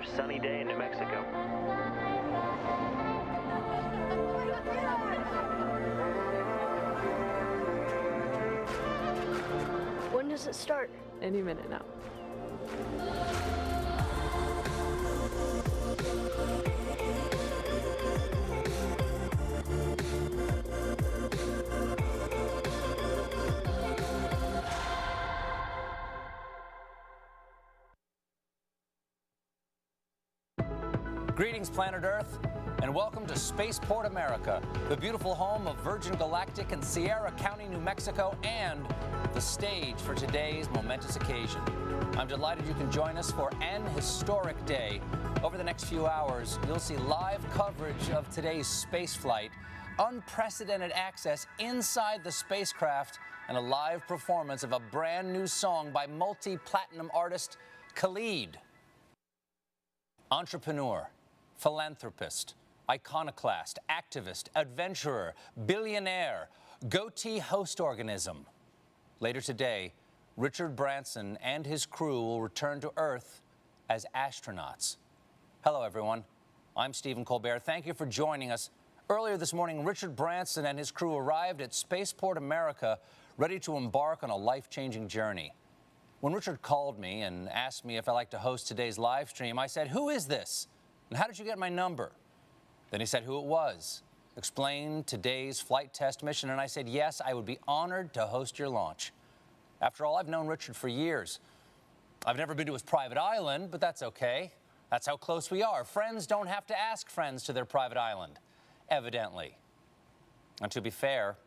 sunny day in New Mexico. When does it start? Any minute now. Greetings, planet Earth, and welcome to Spaceport America, the beautiful home of Virgin Galactic in Sierra County, New Mexico, and the stage for today's momentous occasion. I'm delighted you can join us for an historic day. Over the next few hours, you'll see live coverage of today's space flight, unprecedented access inside the spacecraft, and a live performance of a brand new song by multi-platinum artist Khalid. Entrepreneur, philanthropist, iconoclast, activist, adventurer, billionaire, goatee host organism. Later today, Richard Branson and his crew will return to Earth as astronauts. Hello, everyone. I'm Stephen Colbert. Thank you for joining us. Earlier this morning, Richard Branson and his crew arrived at Spaceport America, ready to embark on a life-changing journey. When Richard called me and asked me if I'd like to host today's live stream, I said, "Who is this? And how did you get my number?" Then he said who it was, explained today's flight test mission, and I said, yes, I would be honored to host your launch. After all, I've known Richard for years. I've never been to his private island, but that's okay. That's how close we are. Friends don't have to ask friends to their private island, evidently. And to be fair,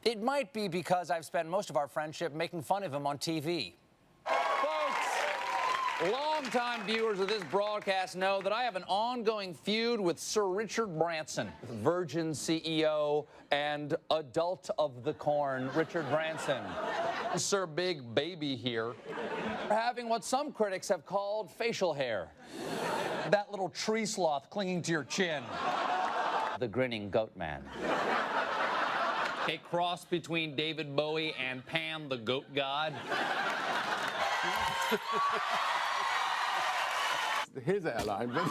it might be because I've spent most of our friendship making fun of him on TV. Longtime viewers of this broadcast know that I have an ongoing feud with Sir Richard Branson, Virgin CEO and adult of the corn, Richard Branson. Sir Big Baby here, having what some critics have called facial hair. That little tree sloth clinging to your chin. The grinning goat man. A cross between David Bowie and Pan the goat god. His airline, but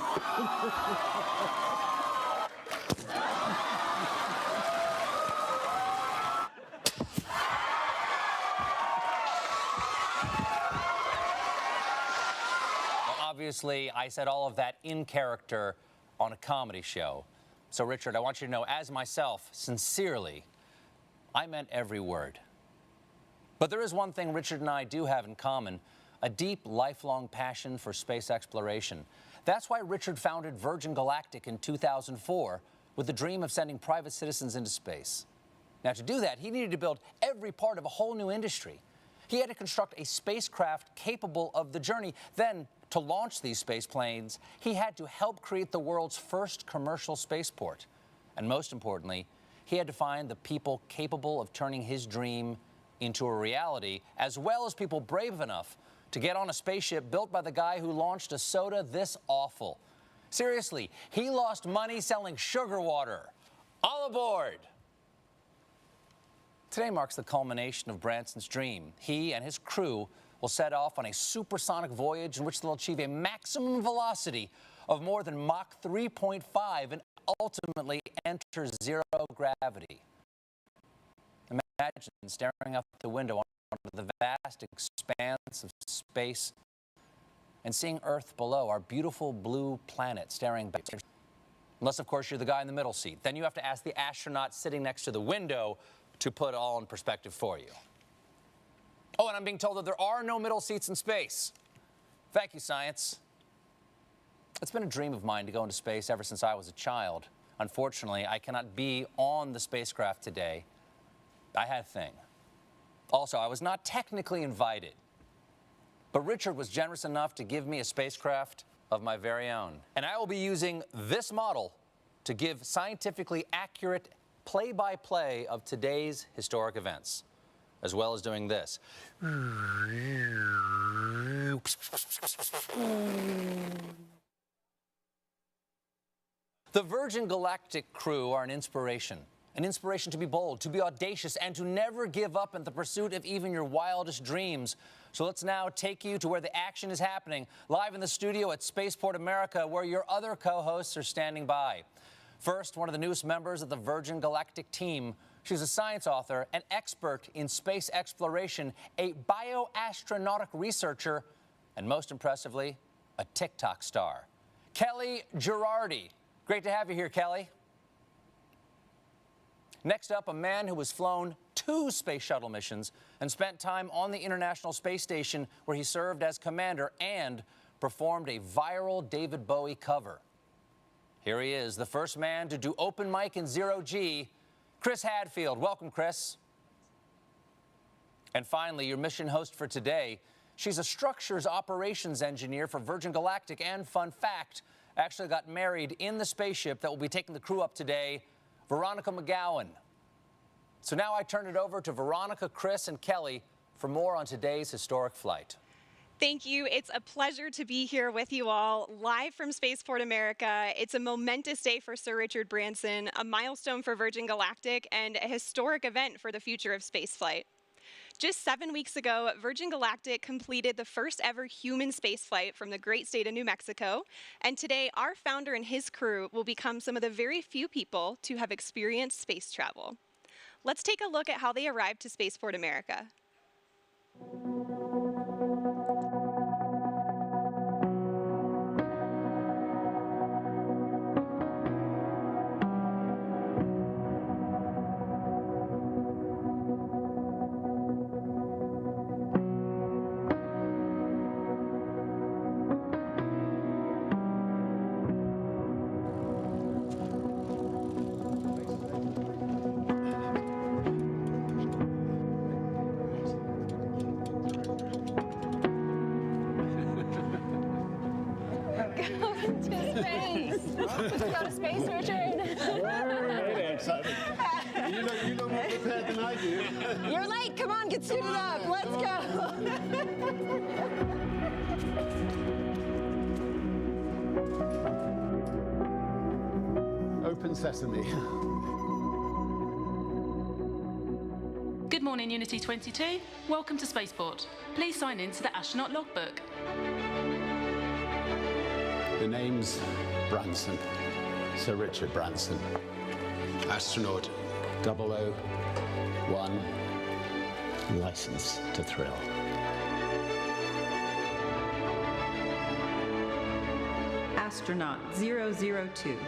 obviously, I said all of that in character on a comedy show. So, Richard, I want you to know, as myself, sincerely, I meant every word. But there is one thing Richard and I do have in common: a deep, lifelong passion for space exploration. That's why Richard founded Virgin Galactic in 2004 with the dream of sending private citizens into space. Now, to do that, he needed to build every part of a whole new industry. He had to construct a spacecraft capable of the journey. Then, to launch these space planes, he had to help create the world's first commercial spaceport. And most importantly, he had to find the people capable of turning his dream into a reality, as well as people brave enough to get on a spaceship built by the guy who launched a soda this awful. Seriously, he lost money selling sugar water. All aboard! Today marks the culmination of Branson's dream. He and his crew will set off on a supersonic voyage in which they'll achieve a maximum velocity of more than Mach 3.5 and ultimately enter zero gravity. Imagine staring out the window onto the vast expanse of space and seeing Earth below, our beautiful blue planet staring back. Unless, of course, you're the guy in the middle seat. Then you have to ask the astronaut sitting next to the window to put it all in perspective for you. Oh, and I'm being told that there are no middle seats in space. Thank you, science. It's been a dream of mine to go into space ever since I was a child. Unfortunately, I cannot be on the spacecraft today. I had a thing. Also, I was not technically invited. But Richard was generous enough to give me a spacecraft of my very own. And I will be using this model to give scientifically accurate play-by-play of today's historic events, as well as doing this. The Virgin Galactic crew are an inspiration to be bold, to be audacious, and to never give up in the pursuit of even your wildest dreams. So let's now take you to where the action is happening, live in the studio at Spaceport America, where your other co-hosts are standing by. First, one of the newest members of the Virgin Galactic team. She's a science author, an expert in space exploration, a bioastronautic researcher, and most impressively, a TikTok star. Kelly Girardi. Great to have you here, Kelly. Next up, a man who has flown 2 space shuttle missions and spent time on the International Space Station, where he served as commander and performed a viral David Bowie cover. Here he is, the first man to do open mic in zero-G, Chris Hadfield. Welcome, Chris. And finally, your mission host for today. She's a structures operations engineer for Virgin Galactic, and fun fact, actually got married in the spaceship that will be taking the crew up today, Veronica McGowan. So now I turn it over to Veronica, Chris, and Kelly for more on today's historic flight. Thank you. It's a pleasure to be here with you all, live from Spaceport America. It's a momentous day for Sir Richard Branson, a milestone for Virgin Galactic, and a historic event for the future of spaceflight. Just 7 weeks ago, Virgin Galactic completed the first ever human spaceflight from the great state of New Mexico, and today our founder and his crew will become some of the very few people to have experienced space travel. Let's take a look at how they arrived to Spaceport America. Go to space, Richard. You look more prepared than I do. You're late. Come on, get suited up. Let's go. Open sesame. Good morning, Unity 22. Welcome to Spaceport. Please sign in to the astronaut logbook. The name's Branson, Sir Richard Branson. Astronaut 001, license to thrill. Astronaut 002,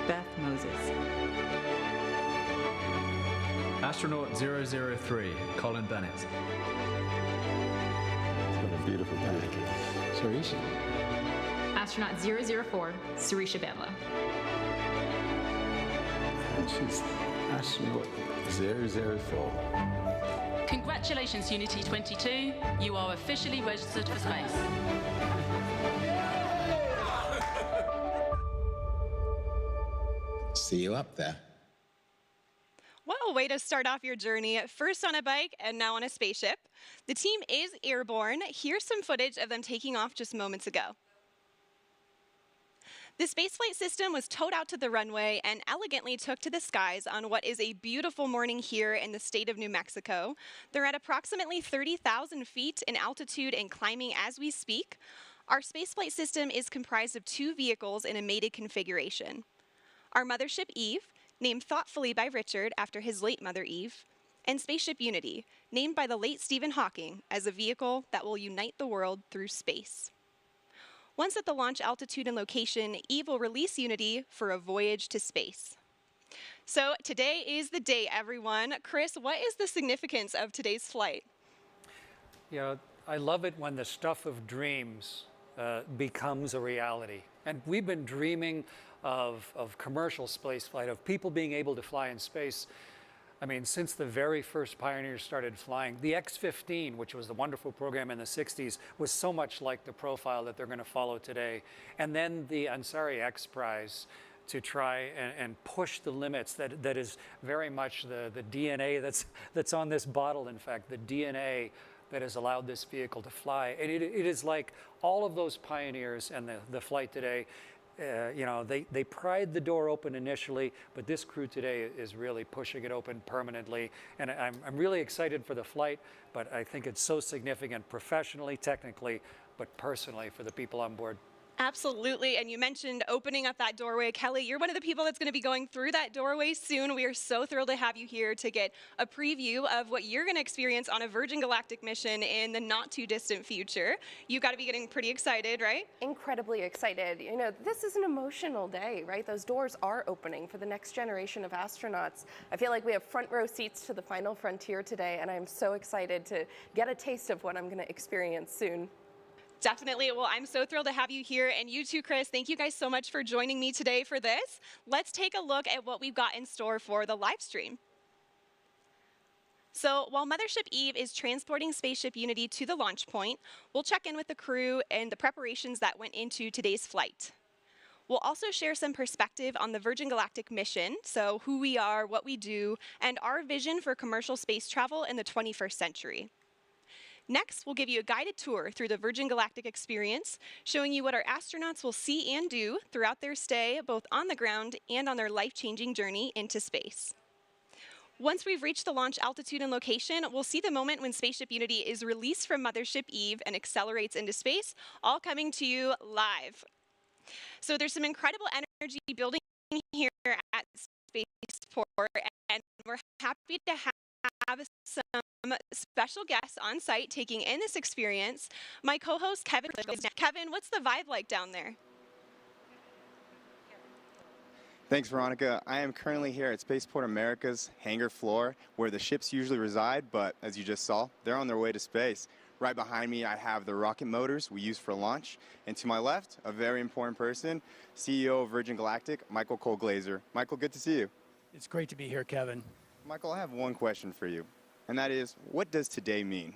Beth Moses. Astronaut 003, Colin Bennett. It's got a beautiful bag. Sarisha. Astronaut 004, Sarisha Bamla. And she's astronaut 004. Congratulations, Unity 22. You are officially registered for space. See you up there. What a way to start off your journey, first on a bike and now on a spaceship. The team is airborne. Here's some footage of them taking off just moments ago. The spaceflight system was towed out to the runway and elegantly took to the skies on what is a beautiful morning here in the state of New Mexico. They're at approximately 30,000 feet in altitude and climbing as we speak. Our spaceflight system is comprised of 2 vehicles in a mated configuration. Our mothership Eve, named thoughtfully by Richard after his late mother Eve, and Spaceship Unity, named by the late Stephen Hawking as a vehicle that will unite the world through space. Once at the launch altitude and location, Eve will release Unity for a voyage to space. So today is the day, everyone. Chris, what is the significance of today's flight? You know, I love it when the stuff of dreams becomes a reality. And we've been dreaming of commercial space flight, of people being able to fly in space. I mean, since the very first pioneers started flying, the X-15, which was the wonderful program in the 60s, was so much like the profile that they're going to follow today. And then the Ansari X Prize to try and push the limits. That is very much the DNA that's on this bottle, in fact, the DNA that has allowed this vehicle to fly. And it is like all of those pioneers and the flight today, they pried the door open initially, but this crew today is really pushing it open permanently. And I'm really excited for the flight, but I think it's so significant professionally, technically, but personally for the people on board. Absolutely. And you mentioned opening up that doorway. Kelly, you're one of the people that's going to be going through that doorway soon. We are so thrilled to have you here to get a preview of what you're going to experience on a Virgin Galactic mission in the not too distant future. You've got to be getting pretty excited, right? Incredibly excited. You know, this is an emotional day, right? Those doors are opening for the next generation of astronauts. I feel like we have front row seats to the final frontier today, and I'm so excited to get a taste of what I'm going to experience soon. Definitely. Well, I'm so thrilled to have you here. And you too, Chris. Thank you guys so much for joining me today for this. Let's take a look at what we've got in store for the live stream. So while Mothership Eve is transporting Spaceship Unity to the launch point, we'll check in with the crew and the preparations that went into today's flight. We'll also share some perspective on the Virgin Galactic mission, so who we are, what we do, and our vision for commercial space travel in the 21st century. Next, we'll give you a guided tour through the Virgin Galactic experience, showing you what our astronauts will see and do throughout their stay, both on the ground and on their life-changing journey into space. Once we've reached the launch altitude and location, we'll see the moment when Spaceship Unity is released from Mothership Eve and accelerates into space, all coming to you live. So there's some incredible energy building here at Spaceport, and we're happy to have some special guests on site taking in this experience. My co-host Kevin. Kevin, what's the vibe like down there? Thanks, Veronica. I am currently here at Spaceport America's hangar floor, where the ships usually reside, but as you just saw, they're on their way to space. Right behind me, I have the rocket motors we use for launch, and to my left, a very important person, CEO of Virgin Galactic, Michael Cole-Glazer. Michael, good to see you. It's great to be here, Kevin. Michael, I have one question for you, and that is, what does today mean?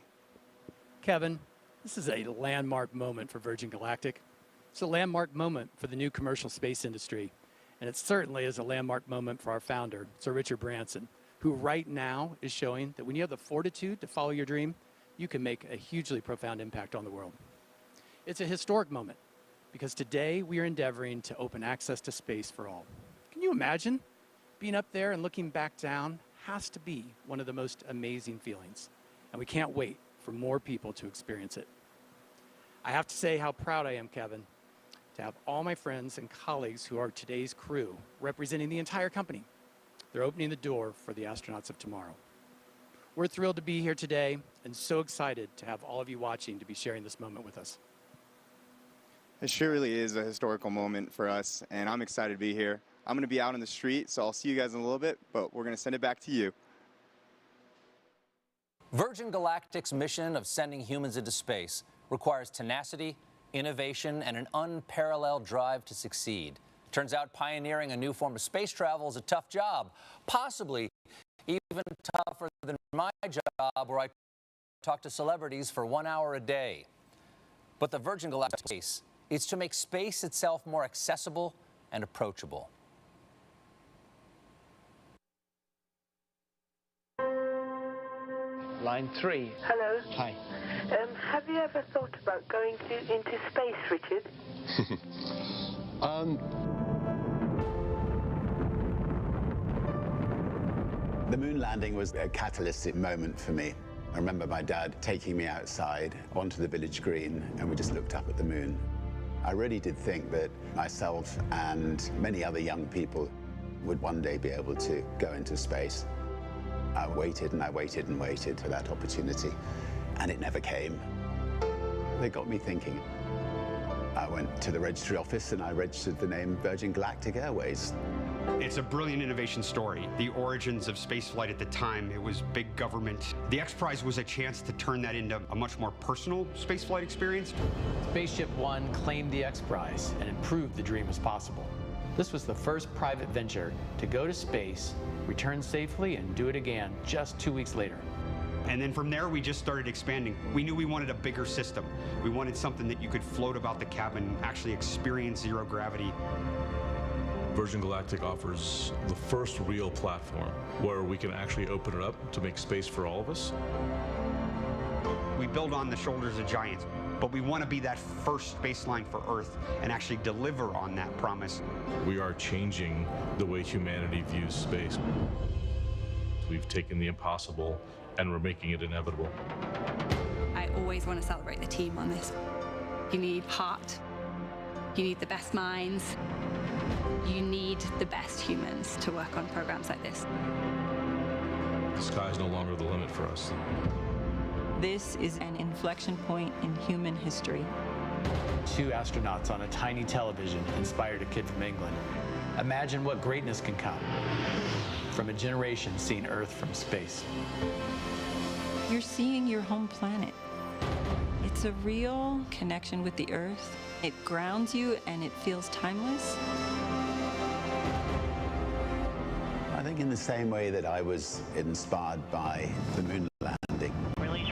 Kevin, this is a landmark moment for Virgin Galactic. It's a landmark moment for the new commercial space industry, and it certainly is a landmark moment for our founder, Sir Richard Branson, who right now is showing that when you have the fortitude to follow your dream, you can make a hugely profound impact on the world. It's a historic moment because today we are endeavoring to open access to space for all. Can you imagine? Being up there and looking back down has to be one of the most amazing feelings, and we can't wait for more people to experience it. I have to say how proud I am, Kevin, to have all my friends and colleagues who are today's crew representing the entire company. They're opening the door for the astronauts of tomorrow. We're thrilled to be here today and so excited to have all of you watching to be sharing this moment with us. It sure really is a historical moment for us, and I'm excited to be here. I'm going to be out on the street, so I'll see you guys in a little bit, but we're going to send it back to you. Virgin Galactic's mission of sending humans into space requires tenacity, innovation, and an unparalleled drive to succeed. Turns out pioneering a new form of space travel is a tough job, possibly even tougher than my job, where I talk to celebrities for 1 hour a day. But the Virgin Galactic case is to make space itself more accessible and approachable. Line 3. Hello. Hi. Have you ever thought about going into space, Richard? The moon landing was a catalytic moment for me. I remember my dad taking me outside onto the village green, and we just looked up at the moon. I really did think that myself and many other young people would one day be able to go into space. I waited and I waited and waited for that opportunity, and it never came. They got me thinking. I went to the registry office and I registered the name Virgin Galactic Airways. It's a brilliant innovation story. The origins of spaceflight at the time, it was big government. The X Prize was a chance to turn that into a much more personal spaceflight experience. Spaceship One claimed the X Prize, and it proved the dream was possible. This was the first private venture to go to space, return safely, and do it again just 2 weeks later. And then from there, we just started expanding. We knew we wanted a bigger system. We wanted something that you could float about the cabin, actually experience zero gravity. Virgin Galactic offers the first real platform where we can actually open it up to make space for all of us. We build on the shoulders of giants. but we want to be that first baseline for Earth and actually deliver on that promise. We are changing the way humanity views space. We've taken the impossible and we're making it inevitable. I always want to celebrate the team on this. You need heart. You need the best minds. You need the best humans to work on programs like this. The sky's no longer the limit for us. This is an inflection point in human history. 2 astronauts on a tiny television inspired a kid from England. Imagine what greatness can come from a generation seeing Earth from space. You're seeing your home planet. It's a real connection with the Earth. It grounds you and it feels timeless. I think in the same way that I was inspired by the moon landing. Release.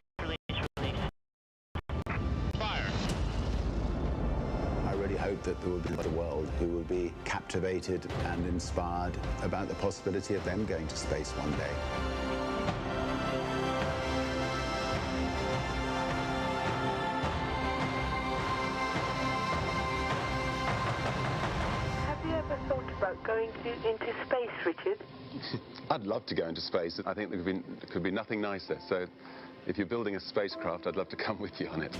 Fire. I really hope that there will be a world who will be captivated and inspired about the possibility of them going to space one day. Have you ever thought about going into space, Richard? I'd love to go into space. I think there could be nothing nicer. So if you're building a spacecraft, I'd love to come with you on it.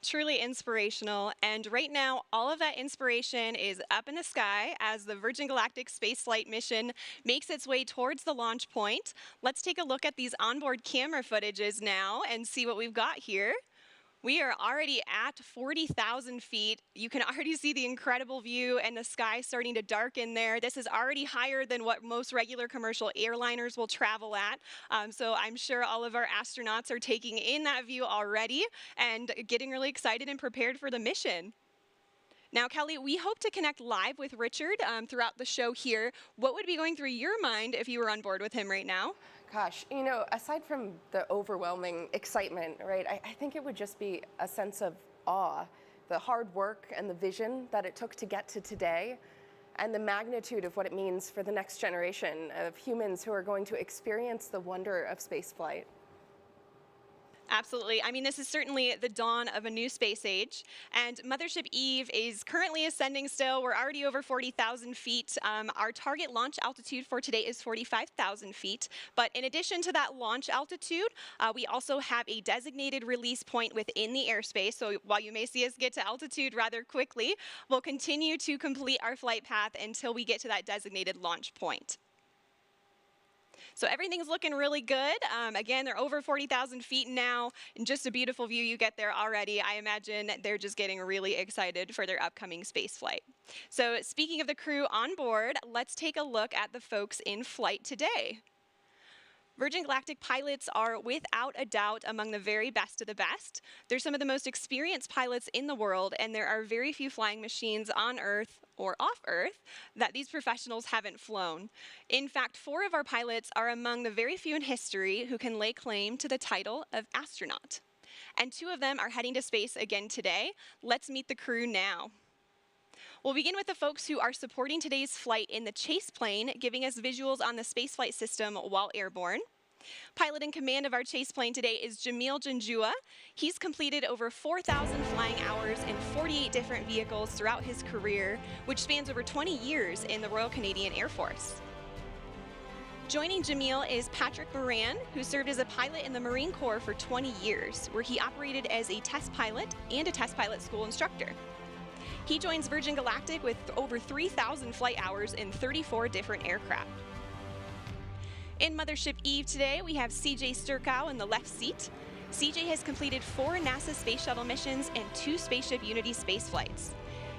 Truly inspirational, and right now all of that inspiration is up in the sky as the Virgin Galactic spaceflight mission makes its way towards the launch point. Let's take a look at these onboard camera footages now and see what we've got here. We are already at 40,000 feet. You can already see the incredible view and the sky starting to darken there. This is already higher than what most regular commercial airliners will travel at. So I'm sure all of our astronauts are taking in that view already and getting really excited and prepared for the mission. Now, Kelly, we hope to connect live with Richard throughout the show here. What would be going through your mind if you were on board with him right now? Gosh, you know, aside from the overwhelming excitement, right, I think it would just be a sense of awe, the hard work and the vision that it took to get to today, and the magnitude of what it means for the next generation of humans who are going to experience the wonder of spaceflight. Absolutely. I mean, this is certainly the dawn of a new space age, and Mothership Eve is currently ascending still. We're already over 40,000 feet. Our target launch altitude for today is 45,000 feet. But in addition to that launch altitude, we also have a designated release point within the airspace. So while you may see us get to altitude rather quickly, we'll continue to complete our flight path until we get to that designated launch point. So everything's looking really good. Again, they're over 40,000 feet now, and just a beautiful view you get there already. I imagine they're just getting really excited for their upcoming space flight. So speaking of the crew on board, let's take a look at the folks in flight today. Virgin Galactic pilots are without a doubt among the very best of the best. They're some of the most experienced pilots in the world, and there are very few flying machines on Earth or off Earth that these professionals haven't flown. In fact, 4 of our pilots are among the very few in history who can lay claim to the title of astronaut. And 2 of them are heading to space again today. Let's meet the crew now. We'll begin with the folks who are supporting today's flight in the chase plane, giving us visuals on the spaceflight system while airborne. Pilot in command of our chase plane today is Jamil Janjua. He's completed over 4,000 flying hours in 48 different vehicles throughout his career, which spans over 20 years in the Royal Canadian Air Force. Joining Jamil is Patrick Moran, who served as a pilot in the Marine Corps for 20 years, where he operated as a test pilot and a test pilot school instructor. He joins Virgin Galactic with over 3,000 flight hours in 34 different aircraft. In Mothership Eve today, we have CJ Sturkow in the left seat. CJ has completed 4 NASA Space Shuttle missions and 2 Spaceship Unity space flights.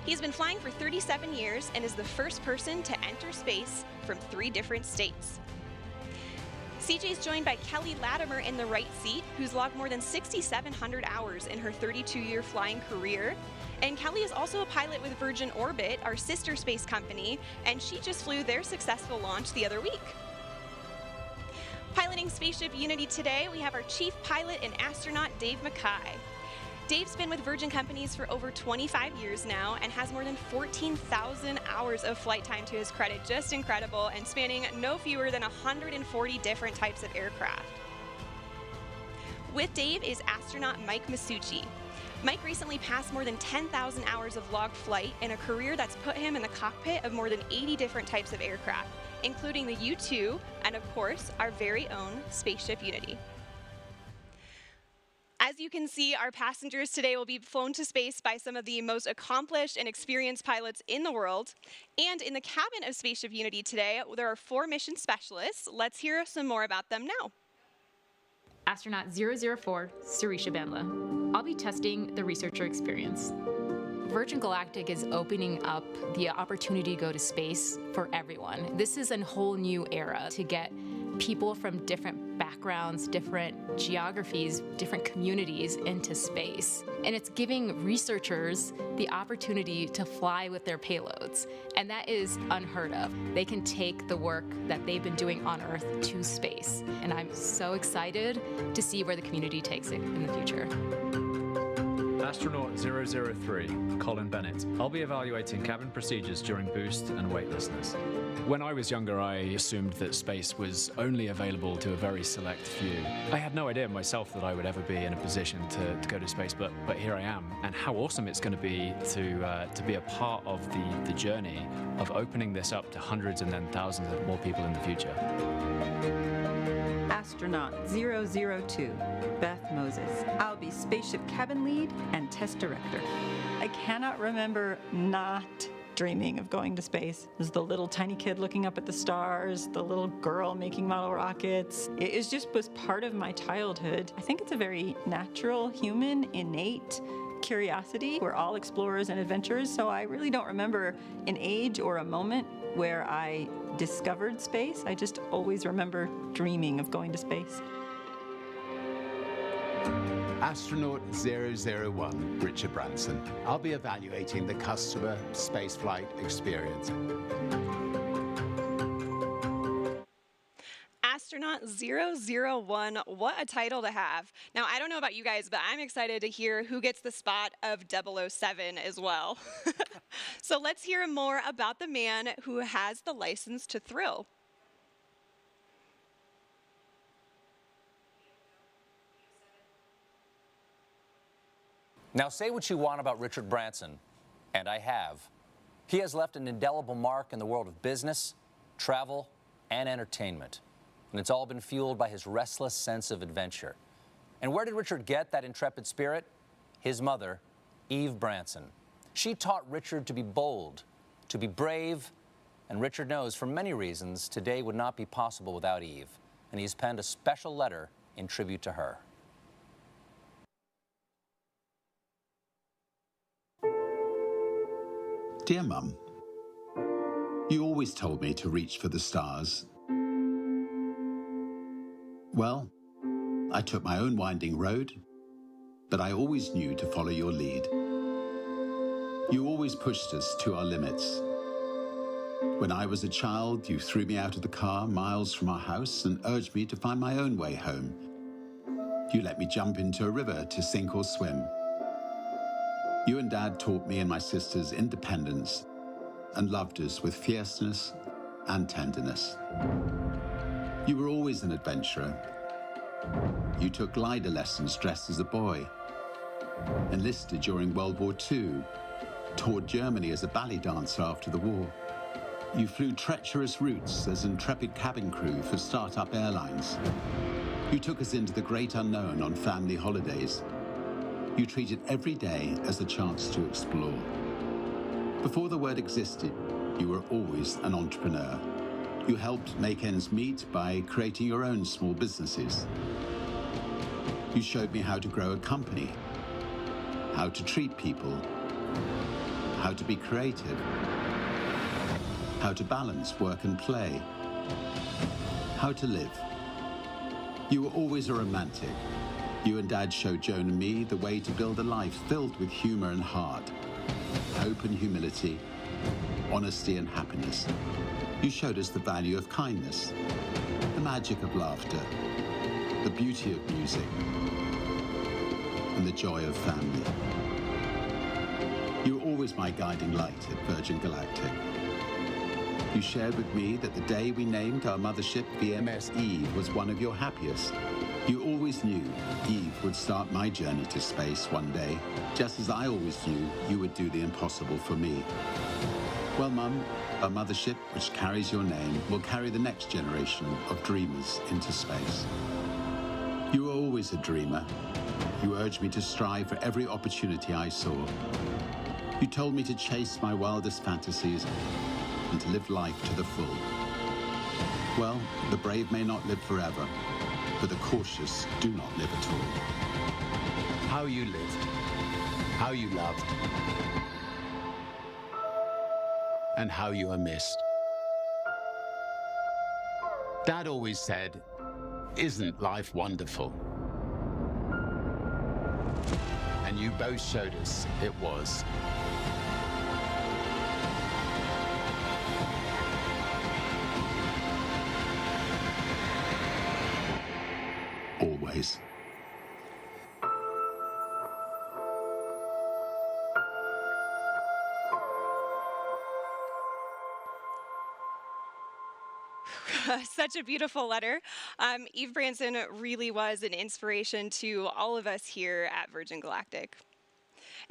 He's been flying for 37 years and is the first person to enter space from 3 different states. CJ is joined by Kelly Latimer in the right seat, who's logged more than 6,700 hours in her 32-year flying career. And Kelly is also a pilot with Virgin Orbit, our sister space company, and she just flew their successful launch the other week. Piloting Spaceship Unity today, we have our chief pilot and astronaut, Dave Mackay. Dave's been with Virgin Companies for over 25 years now and has more than 14,000 hours of flight time to his credit. Just incredible, and spanning no fewer than 140 different types of aircraft. With Dave is astronaut Mike Masucci. Mike recently passed more than 10,000 hours of logged flight in a career that's put him in the cockpit of more than 80 different types of aircraft, including the U-2 and, of course, our very own Spaceship Unity. As you can see, our passengers today will be flown to space by some of the most accomplished and experienced pilots in the world. And in the cabin of Spaceship Unity today, there are 4 mission specialists. Let's hear some more about them now. Astronaut 004, Surisha Bandla. I'll be testing the researcher experience. Virgin Galactic is opening up the opportunity to go to space for everyone. This is a whole new era to get people from different backgrounds, different geographies, different communities into space. And it's giving researchers the opportunity to fly with their payloads. And that is unheard of. They can take the work that they've been doing on Earth to space. And I'm so excited to see where the community takes it in the future. Astronaut 003, Colin Bennett. I'll be evaluating cabin procedures during boost and weightlessness. When I was younger, I assumed that space was only available to a very select few. I had no idea myself that I would ever be in a position to go to space, but here I am. And how awesome it's going to be a part of the journey of opening this up to hundreds and then thousands of more people in the future. Astronaut 002, Beth Moses. I'll be spaceship cabin lead and test director. I cannot remember not dreaming of going to space. There's the little tiny kid looking up at the stars, the little girl making model rockets. It was part of my childhood. I think it's a very natural, human, innate curiosity. We're all explorers and adventurers, so I really don't remember an age or a moment where I discovered space. I just always remember dreaming of going to space. Astronaut 001, Richard Branson. I'll be evaluating the customer spaceflight experience. Astronaut 001, what a title to have. Now, I don't know about you guys, but I'm excited to hear who gets the spot of 007 as well. So let's hear more about the man who has the license to thrill. Now, say what you want about Richard Branson, and I have. He has left an indelible mark in the world of business, travel, and entertainment. And it's all been fueled by his restless sense of adventure. And where did Richard get that intrepid spirit? His mother, Eve Branson. She taught Richard to be bold, to be brave, and Richard knows for many reasons today would not be possible without Eve. And he's penned a special letter in tribute to her. Dear Mum, you always told me to reach for the stars. Well, I took my own winding road, but I always knew to follow your lead. You always pushed us to our limits. When I was a child, you threw me out of the car miles from our house and urged me to find my own way home. You let me jump into a river to sink or swim. You and Dad taught me and my sisters independence and loved us with fierceness and tenderness. You were always an adventurer. You took glider lessons dressed as a boy, enlisted during World War II, toured Germany as a ballet dancer after the war. You flew treacherous routes as intrepid cabin crew for start-up airlines. You took us into the great unknown on family holidays. You treated every day as a chance to explore. Before the word existed, you were always an entrepreneur. You helped make ends meet by creating your own small businesses. You showed me how to grow a company, how to treat people, how to be creative, how to balance work and play, how to live. You were always a romantic. You and Dad showed Joan and me the way to build a life filled with humor and heart, hope and humility, honesty and happiness. You showed us the value of kindness, the magic of laughter, the beauty of music. and the joy of family. You were always my guiding light at Virgin Galactic. You shared with me that the day we named our mothership VMS Eve was one of your happiest. You always knew Eve would start my journey to space one day, just as I always knew you would do the impossible for me. Well, Mum, our mothership, which carries your name, will carry the next generation of dreamers into space. You were always a dreamer. You urged me to strive for every opportunity I saw. You told me to chase my wildest fantasies and to live life to the full. Well, the brave may not live forever, but the cautious do not live at all. How you lived, how you loved, and how you are missed. Dad always said, "Isn't life wonderful?" And you both showed us it was. Always. Such a beautiful letter. Eve Branson really was an inspiration to all of us here at Virgin Galactic.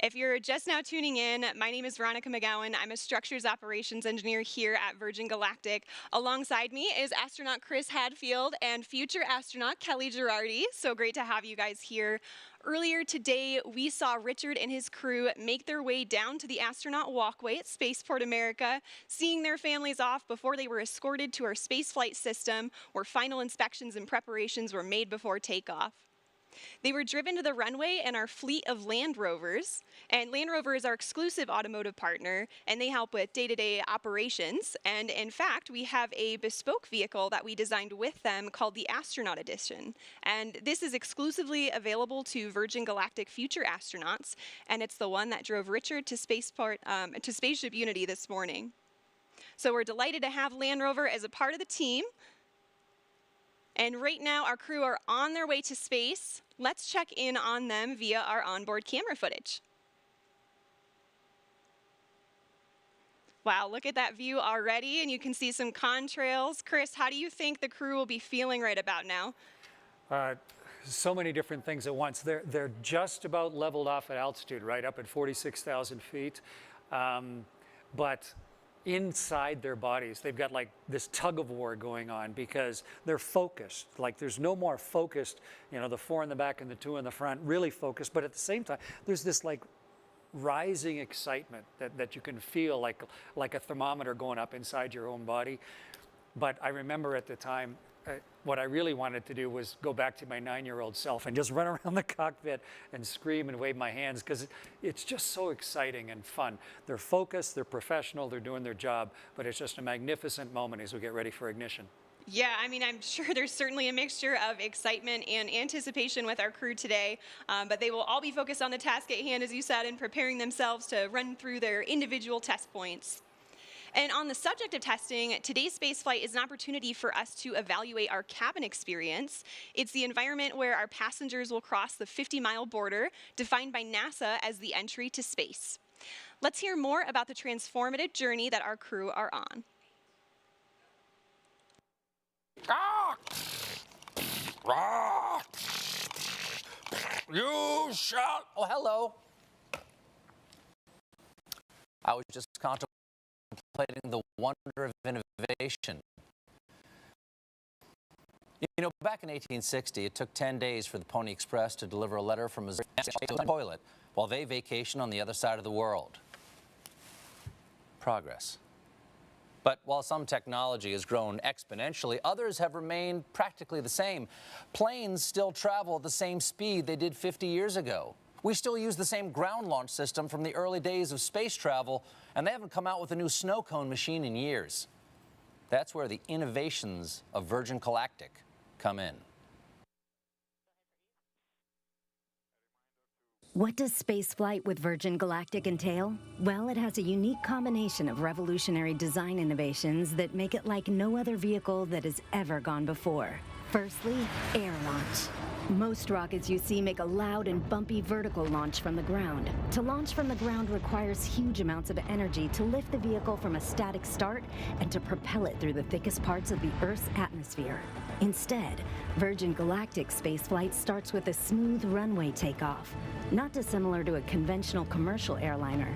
If you're just now tuning in, my name is Veronica McGowan. I'm a structures operations engineer here at Virgin Galactic. Alongside me is astronaut Chris Hadfield and future astronaut Kelly Girardi. So great to have you guys here. Earlier today, we saw Richard and his crew make their way down to the astronaut walkway at Spaceport America, seeing their families off before they were escorted to our spaceflight system, where final inspections and preparations were made before takeoff. They were driven to the runway in our fleet of Land Rovers, and Land Rover is our exclusive automotive partner, and they help with day-to-day operations. And in fact, we have a bespoke vehicle that we designed with them called the Astronaut Edition. And this is exclusively available to Virgin Galactic future astronauts, and it's the one that drove Richard to to Spaceship Unity this morning. So we're delighted to have Land Rover as a part of the team. And right now, our crew are on their way to space. Let's check in on them via our onboard camera footage. Wow, look at that view already, and you can see some contrails. Chris, how do you think the crew will be feeling right about now? So many different things at once. They're just about leveled off at altitude, right up at 46,000 feet. But inside their bodies, they've got like this tug of war going on because they're focused. Like there's no more focused, you know, the 4 in the back and the 2 in the front, really focused. But at the same time, there's this like rising excitement that you can feel like a thermometer going up inside your own body. But I remember at the time, what I really wanted to do was go back to my 9-year-old self and just run around the cockpit and scream and wave my hands because it's just so exciting and fun. They're focused, they're professional, they're doing their job, but it's just a magnificent moment as we get ready for ignition. Yeah, I mean, I'm sure there's certainly a mixture of excitement and anticipation with our crew today, but they will all be focused on the task at hand, as you said, and preparing themselves to run through their individual test points. And on the subject of testing, today's spaceflight is an opportunity for us to evaluate our cabin experience. It's the environment where our passengers will cross the 50-mile border, defined by NASA as the entry to space. Let's hear more about the transformative journey that our crew are on. You shall. Oh, hello. I was just contemplating the wonder of innovation. You know, back in 1860, it took 10 days for the Pony Express to deliver a letter from Missouri to a toilet while they vacation on the other side of the world. Progress. But while some technology has grown exponentially, others have remained practically the same. Planes still travel at the same speed they did 50 years ago. We still use the same ground launch system from the early days of space travel, and they haven't come out with a new snow cone machine in years. That's where the innovations of Virgin Galactic come in. What does spaceflight with Virgin Galactic entail? Well, it has a unique combination of revolutionary design innovations that make it like no other vehicle that has ever gone before. Firstly, air launch. Most rockets you see make a loud and bumpy vertical launch from the ground. To launch from the ground requires huge amounts of energy to lift the vehicle from a static start and to propel it through the thickest parts of the Earth's atmosphere. Instead, Virgin Galactic spaceflight starts with a smooth runway takeoff, not dissimilar to a conventional commercial airliner.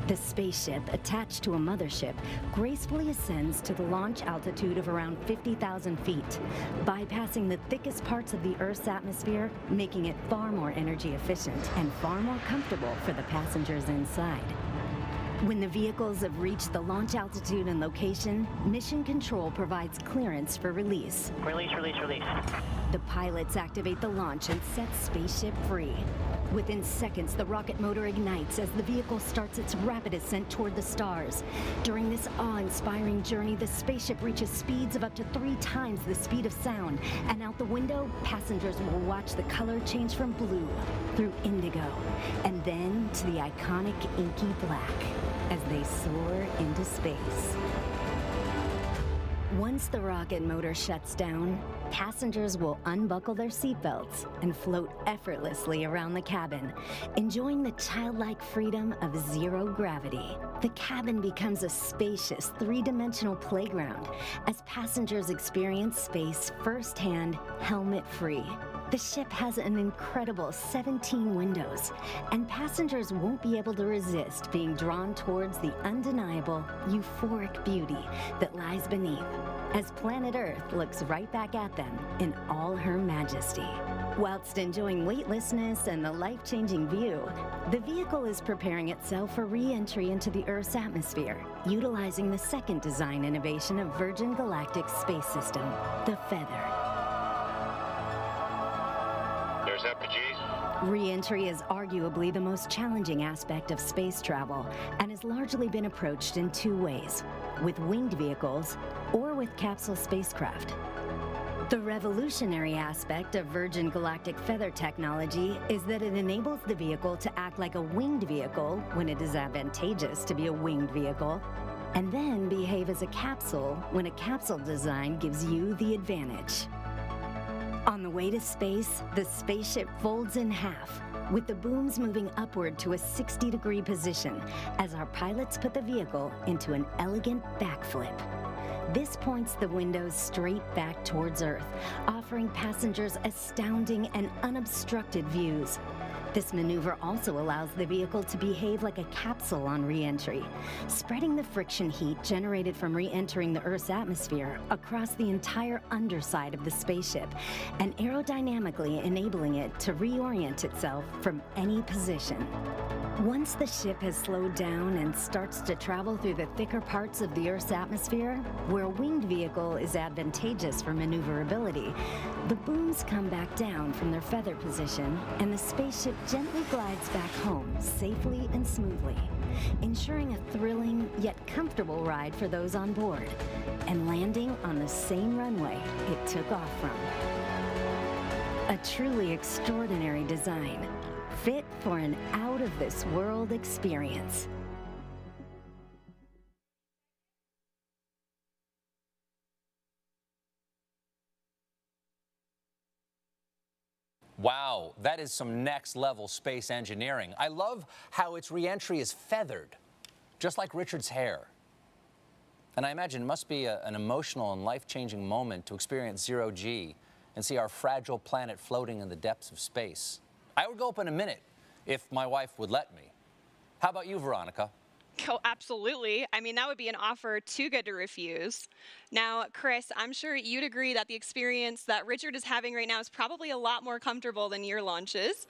The spaceship, attached to a mothership, gracefully ascends to the launch altitude of around 50,000 feet, bypassing the thickest parts of the Earth's atmosphere, making it far more energy efficient and far more comfortable for the passengers inside. When the vehicles have reached the launch altitude and location, Mission Control provides clearance for release. Release, release, release. The pilots activate the launch and set spaceship free. Within seconds, the rocket motor ignites as the vehicle starts its rapid ascent toward the stars. During this awe-inspiring journey, the spaceship reaches speeds of up to 3 times the speed of sound, and out the window, passengers will watch the color change from blue through indigo, and then to the iconic inky black as they soar into space. Once the rocket motor shuts down, passengers will unbuckle their seatbelts and float effortlessly around the cabin, enjoying the childlike freedom of zero gravity. The cabin becomes a spacious, 3-dimensional playground as passengers experience space firsthand, helmet-free. The ship has an incredible 17 windows, and passengers won't be able to resist being drawn towards the undeniable, euphoric beauty that lies beneath, as planet Earth looks right back at them in all her majesty. Whilst enjoying weightlessness and the life-changing view, the vehicle is preparing itself for re-entry into the Earth's atmosphere, utilizing the second design innovation of Virgin Galactic's space system, the Feather. There's apogee. Re-entry is arguably the most challenging aspect of space travel and has largely been approached in 2 ways, with winged vehicles or with capsule spacecraft. The revolutionary aspect of Virgin Galactic Feather technology is that it enables the vehicle to act like a winged vehicle when it is advantageous to be a winged vehicle, and then behave as a capsule when a capsule design gives you the advantage. On the way to space, the spaceship folds in half, with the booms moving upward to a 60-degree position as our pilots put the vehicle into an elegant backflip. This points the windows straight back towards Earth, offering passengers astounding and unobstructed views. This maneuver also allows the vehicle to behave like a capsule on re-entry, spreading the friction heat generated from re-entering the Earth's atmosphere across the entire underside of the spaceship, and aerodynamically enabling it to reorient itself from any position. Once the ship has slowed down and starts to travel through the thicker parts of the Earth's atmosphere, where a winged vehicle is advantageous for maneuverability, the booms come back down from their feather position, and the spaceship gently glides back home safely and smoothly, ensuring a thrilling yet comfortable ride for those on board, and landing on the same runway it took off from. A truly extraordinary design, fit for an out-of-this-world experience. Wow, that is some next-level space engineering. I love how its re-entry is feathered, just like Richard's hair. And I imagine it must be an emotional and life-changing moment to experience zero-G and see our fragile planet floating in the depths of space. I would go up in a minute if my wife would let me. How about you, Veronica? Oh, absolutely. I mean, that would be an offer too good to refuse. Now, Chris, I'm sure you'd agree that the experience that Richard is having right now is probably a lot more comfortable than your launches.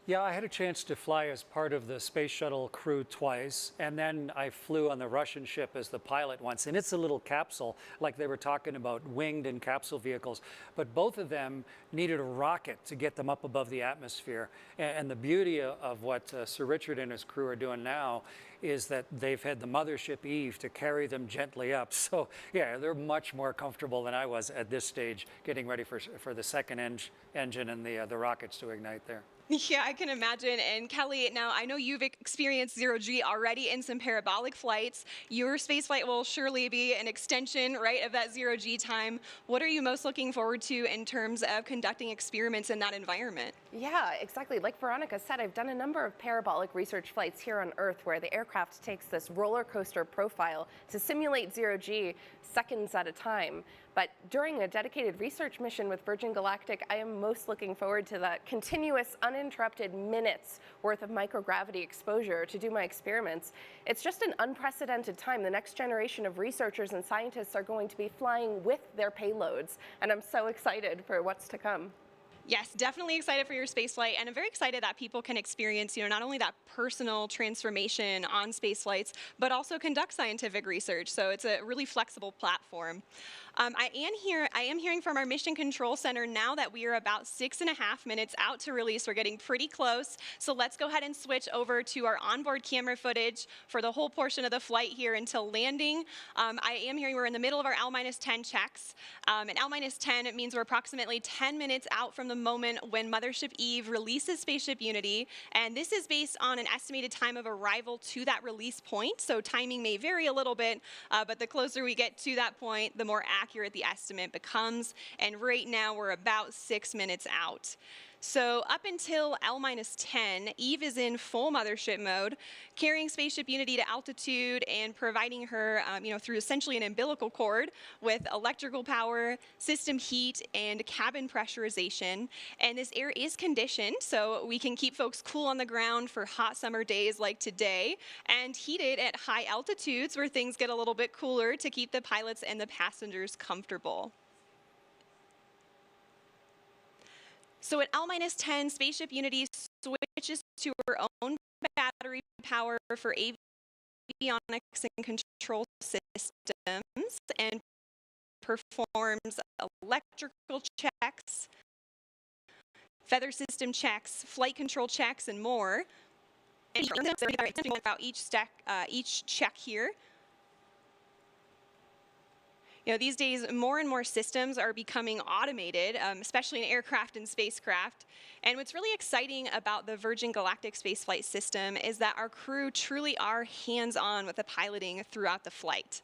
Yeah, I had a chance to fly as part of the space shuttle crew twice, and then I flew on the Russian ship as the pilot once. And it's a little capsule, like they were talking about winged and capsule vehicles. But both of them needed a rocket to get them up above the atmosphere. And the beauty of what Sir Richard and his crew are doing now is that they've had the mothership Eve to carry them gently up. So yeah, they're much more comfortable than I was at this stage, getting ready for the second engine and the rockets to ignite there. Yeah, I can imagine. And Kelly, now I know you've experienced zero-G already in some parabolic flights. Your space flight will surely be an extension, right, of that zero-G time. What are you most looking forward to in terms of conducting experiments in that environment? Yeah, exactly. Like Veronica said, I've done a number of parabolic research flights here on Earth where the aircraft takes this roller coaster profile to simulate zero-G seconds at a time. But during a dedicated research mission with Virgin Galactic, I am most looking forward to that continuous, uninterrupted minutes worth of microgravity exposure to do my experiments. It's just an unprecedented time. The next generation of researchers and scientists are going to be flying with their payloads, and I'm so excited for what's to come. Yes, definitely excited for your space flight, and I'm very excited that people can experience, not only that personal transformation on space flights, but also conduct scientific research. So it's a really flexible platform. I am hearing from our Mission Control Center now that we are about 6.5 minutes out to release. We're getting pretty close. So let's go ahead and switch over to our onboard camera footage for the whole portion of the flight here until landing. I am hearing we're in the middle of our L-10 checks. And L-10, it means we're approximately 10 minutes out from the moment when Mothership Eve releases Spaceship Unity. And this is based on an estimated time of arrival to that release point. So timing may vary a little bit, but the closer we get to that point, the more accurate the estimate becomes. And right now we're about 6 minutes out. So up until L-10, Eve is in full mothership mode, carrying Spaceship Unity to altitude and providing her, through essentially an umbilical cord with electrical power, system heat, and cabin pressurization. And this air is conditioned, so we can keep folks cool on the ground for hot summer days like today, and heated at high altitudes where things get a little bit cooler to keep the pilots and the passengers comfortable. So at L-10, Spaceship Unity switches to her own battery power for avionics and control systems and performs electrical checks, feather system checks, flight control checks, and more. And about each check here. These days, more and more systems are becoming automated, especially in aircraft and spacecraft. And what's really exciting about the Virgin Galactic spaceflight system is that our crew truly are hands-on with the piloting throughout the flight.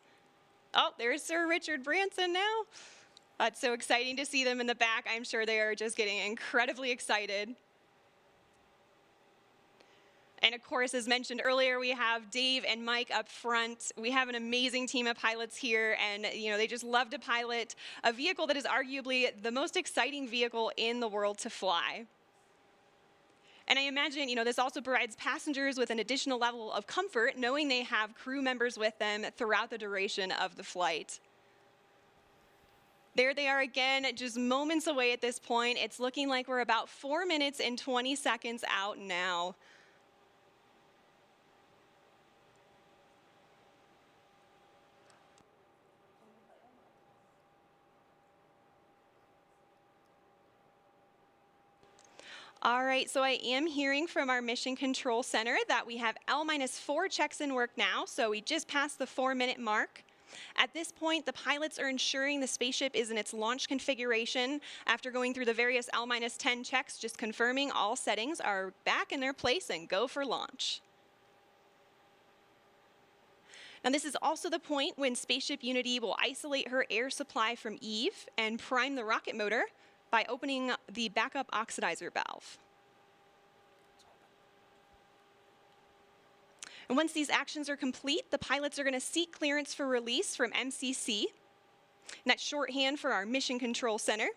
Oh, there's Sir Richard Branson now. It's so exciting to see them in the back. I'm sure they are just getting incredibly excited. And of course, as mentioned earlier, we have Dave and Mike up front. We have an amazing team of pilots here, and they just love to pilot a vehicle that is arguably the most exciting vehicle in the world to fly. And I imagine, this also provides passengers with an additional level of comfort, knowing they have crew members with them throughout the duration of the flight. There they are again, just moments away at this point. It's looking like we're about 4 minutes and 20 seconds out now. All right, so I am hearing from our Mission Control Center that we have L-4 checks in work now, so we just passed the 4-minute mark. At this point, the pilots are ensuring the spaceship is in its launch configuration after going through the various L-10 checks, just confirming all settings are back in their place and go for launch. Now, this is also the point when Spaceship Unity will isolate her air supply from Eve and prime the rocket motor by opening the backup oxidizer valve. And once these actions are complete, the pilots are going to seek clearance for release from MCC. And that's shorthand for our Mission Control Center.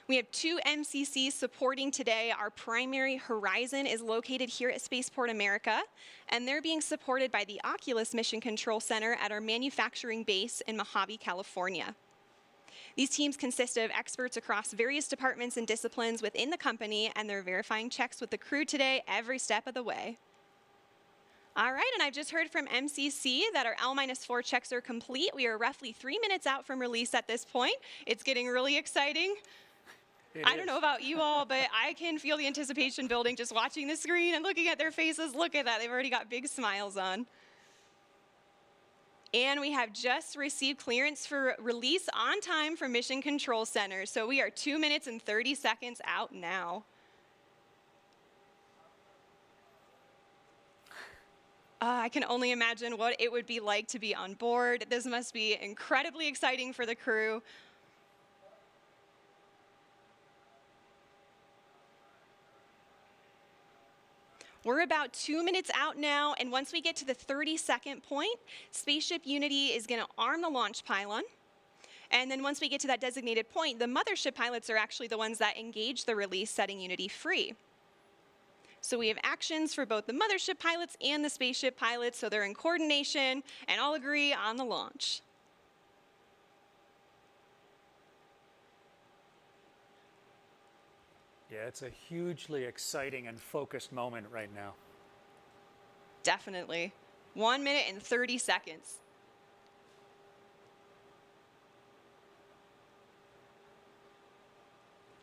We have 2 MCCs supporting today. Our primary Horizon is located here at Spaceport America, and they're being supported by the Oculus Mission Control Center at our manufacturing base in Mojave, California. These teams consist of experts across various departments and disciplines within the company, and they're verifying checks with the crew today every step of the way. All right, and I've just heard from MCC that our L-4 checks are complete. We are roughly 3 minutes out from release at this point. It's getting really exciting. I don't know about you all, but I can feel the anticipation building just watching the screen and looking at their faces. Look at that, they've already got big smiles on. And we have just received clearance for release on time from Mission Control Center. So we are 2 minutes and 30 seconds out now. I can only imagine what it would be like to be on board. This must be incredibly exciting for the crew. We're about 2 minutes out now, and once we get to the 30-second point, Spaceship Unity is going to arm the launch pylon. And then once we get to that designated point, the mothership pilots are actually the ones that engage the release, setting Unity free. So we have actions for both the mothership pilots and the spaceship pilots, so they're in coordination and all agree on the launch. Yeah, it's a hugely exciting and focused moment right now. Definitely. 1 minute and 30 seconds.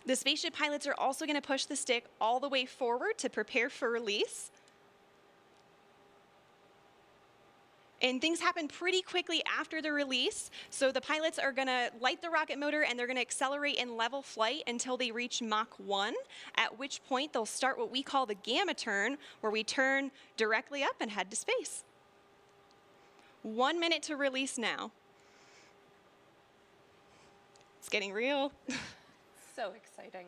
The spaceship pilots are also going to push the stick all the way forward to prepare for release. And things happen pretty quickly after the release. So the pilots are going to light the rocket motor and they're going to accelerate in level flight until they reach Mach 1, at which point they'll start what we call the gamma turn, where we turn directly up and head to space. 1 minute to release now. It's getting real. So exciting.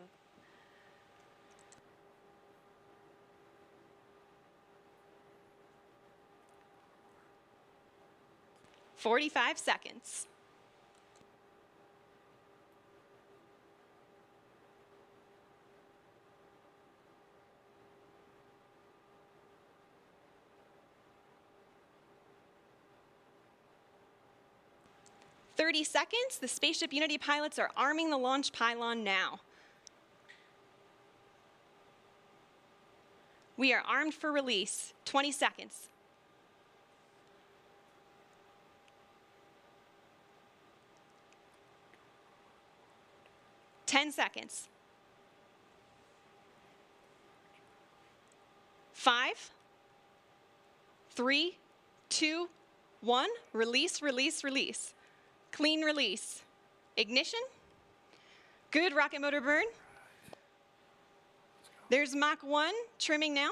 "45 seconds. "30 seconds. The Spaceship Unity pilots are arming the launch pylon now. We are armed for release. 20 seconds. "10 seconds. 5, 3, 2, 1. Release, release, release. Clean release. Ignition. Good rocket motor burn. There's Mach 1 trimming now.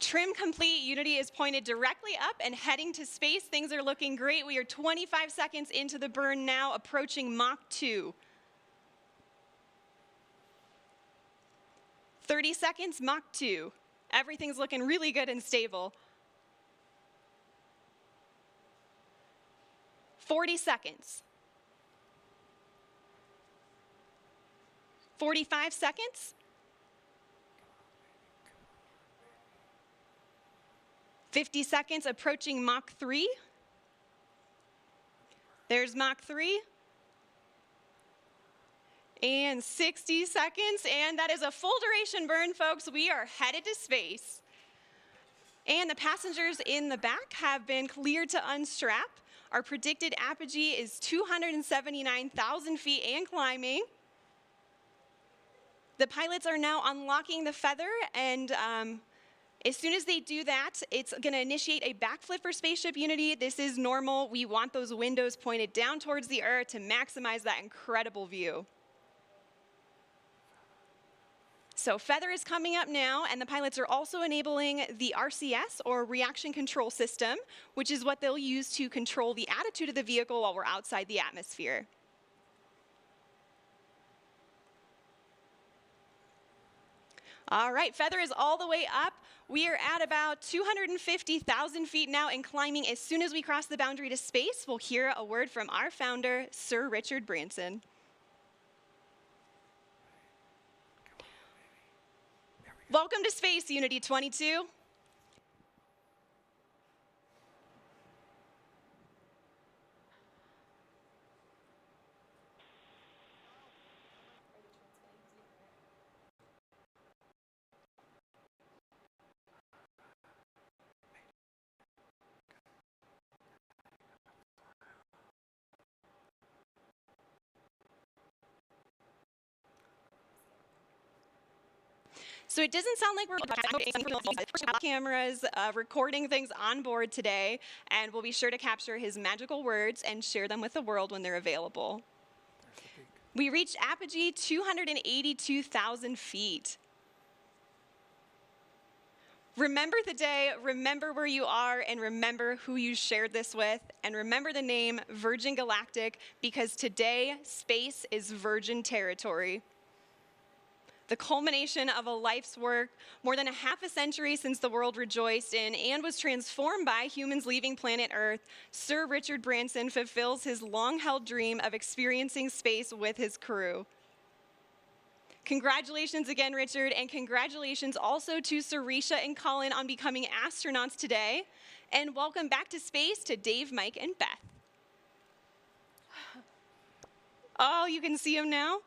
Trim complete. Unity is pointed directly up and heading to space. Things are looking great. We are 25 seconds into the burn now, approaching Mach 2. 30 seconds, Mach 2. Everything's looking really good and stable. 40 seconds. 45 seconds. 50 seconds, approaching Mach 3. There's Mach 3. And 60 seconds, and that is a full duration burn, folks. We are headed to space. And the passengers in the back have been cleared to unstrap. Our predicted apogee is 279,000 feet and climbing. The pilots are now unlocking the feather, and as soon as they do that, it's going to initiate a backflip for Spaceship Unity. This is normal. We want those windows pointed down towards the Earth to maximize that incredible view. So feather is coming up now, and the pilots are also enabling the RCS, or reaction control system, which is what they'll use to control the attitude of the vehicle while we're outside the atmosphere. All right, feather is all the way up. We are at about 250,000 feet now and climbing. As soon as we cross the boundary to space, we'll hear a word from our founder, Sir Richard Branson. Welcome to Space, Unity 22. So it doesn't sound like we're cameras recording things on board today, and we'll be sure to capture his magical words and share them with the world when they're available. We reached apogee 282,000 feet. Remember the day, remember where you are, and remember who you shared this with, and remember the name Virgin Galactic, because today, space is virgin territory. The culmination of a life's work, more than a half a century since the world rejoiced in and was transformed by humans leaving planet Earth, Sir Richard Branson fulfills his long-held dream of experiencing space with his crew. Congratulations again, Richard, and congratulations also to Sarisha and Colin on becoming astronauts today. And welcome back to space to Dave, Mike, and Beth. Oh, you can see them now?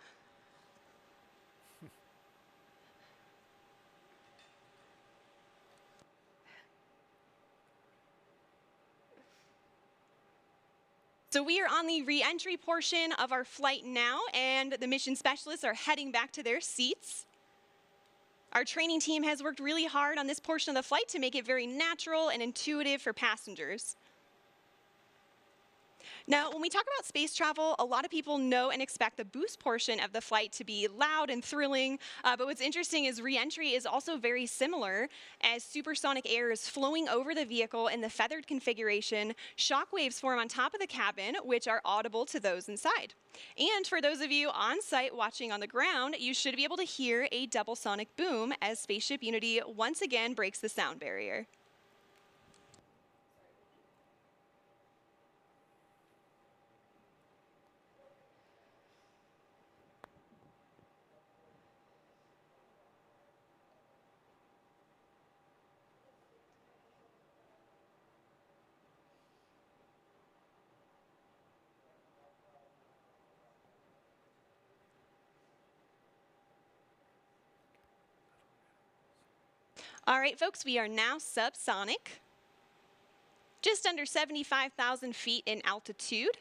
So we are on the re-entry portion of our flight now, and the mission specialists are heading back to their seats. Our training team has worked really hard on this portion of the flight to make it very natural and intuitive for passengers. Now, when we talk about space travel, a lot of people know and expect the boost portion of the flight to be loud and thrilling, but what's interesting is re-entry is also very similar, as supersonic air is flowing over the vehicle in the feathered configuration. Shock waves form on top of the cabin, which are audible to those inside. And for those of you on site watching on the ground, you should be able to hear a double sonic boom as Spaceship Unity once again breaks the sound barrier. All right, folks, we are now subsonic, just under 75,000 feet in altitude.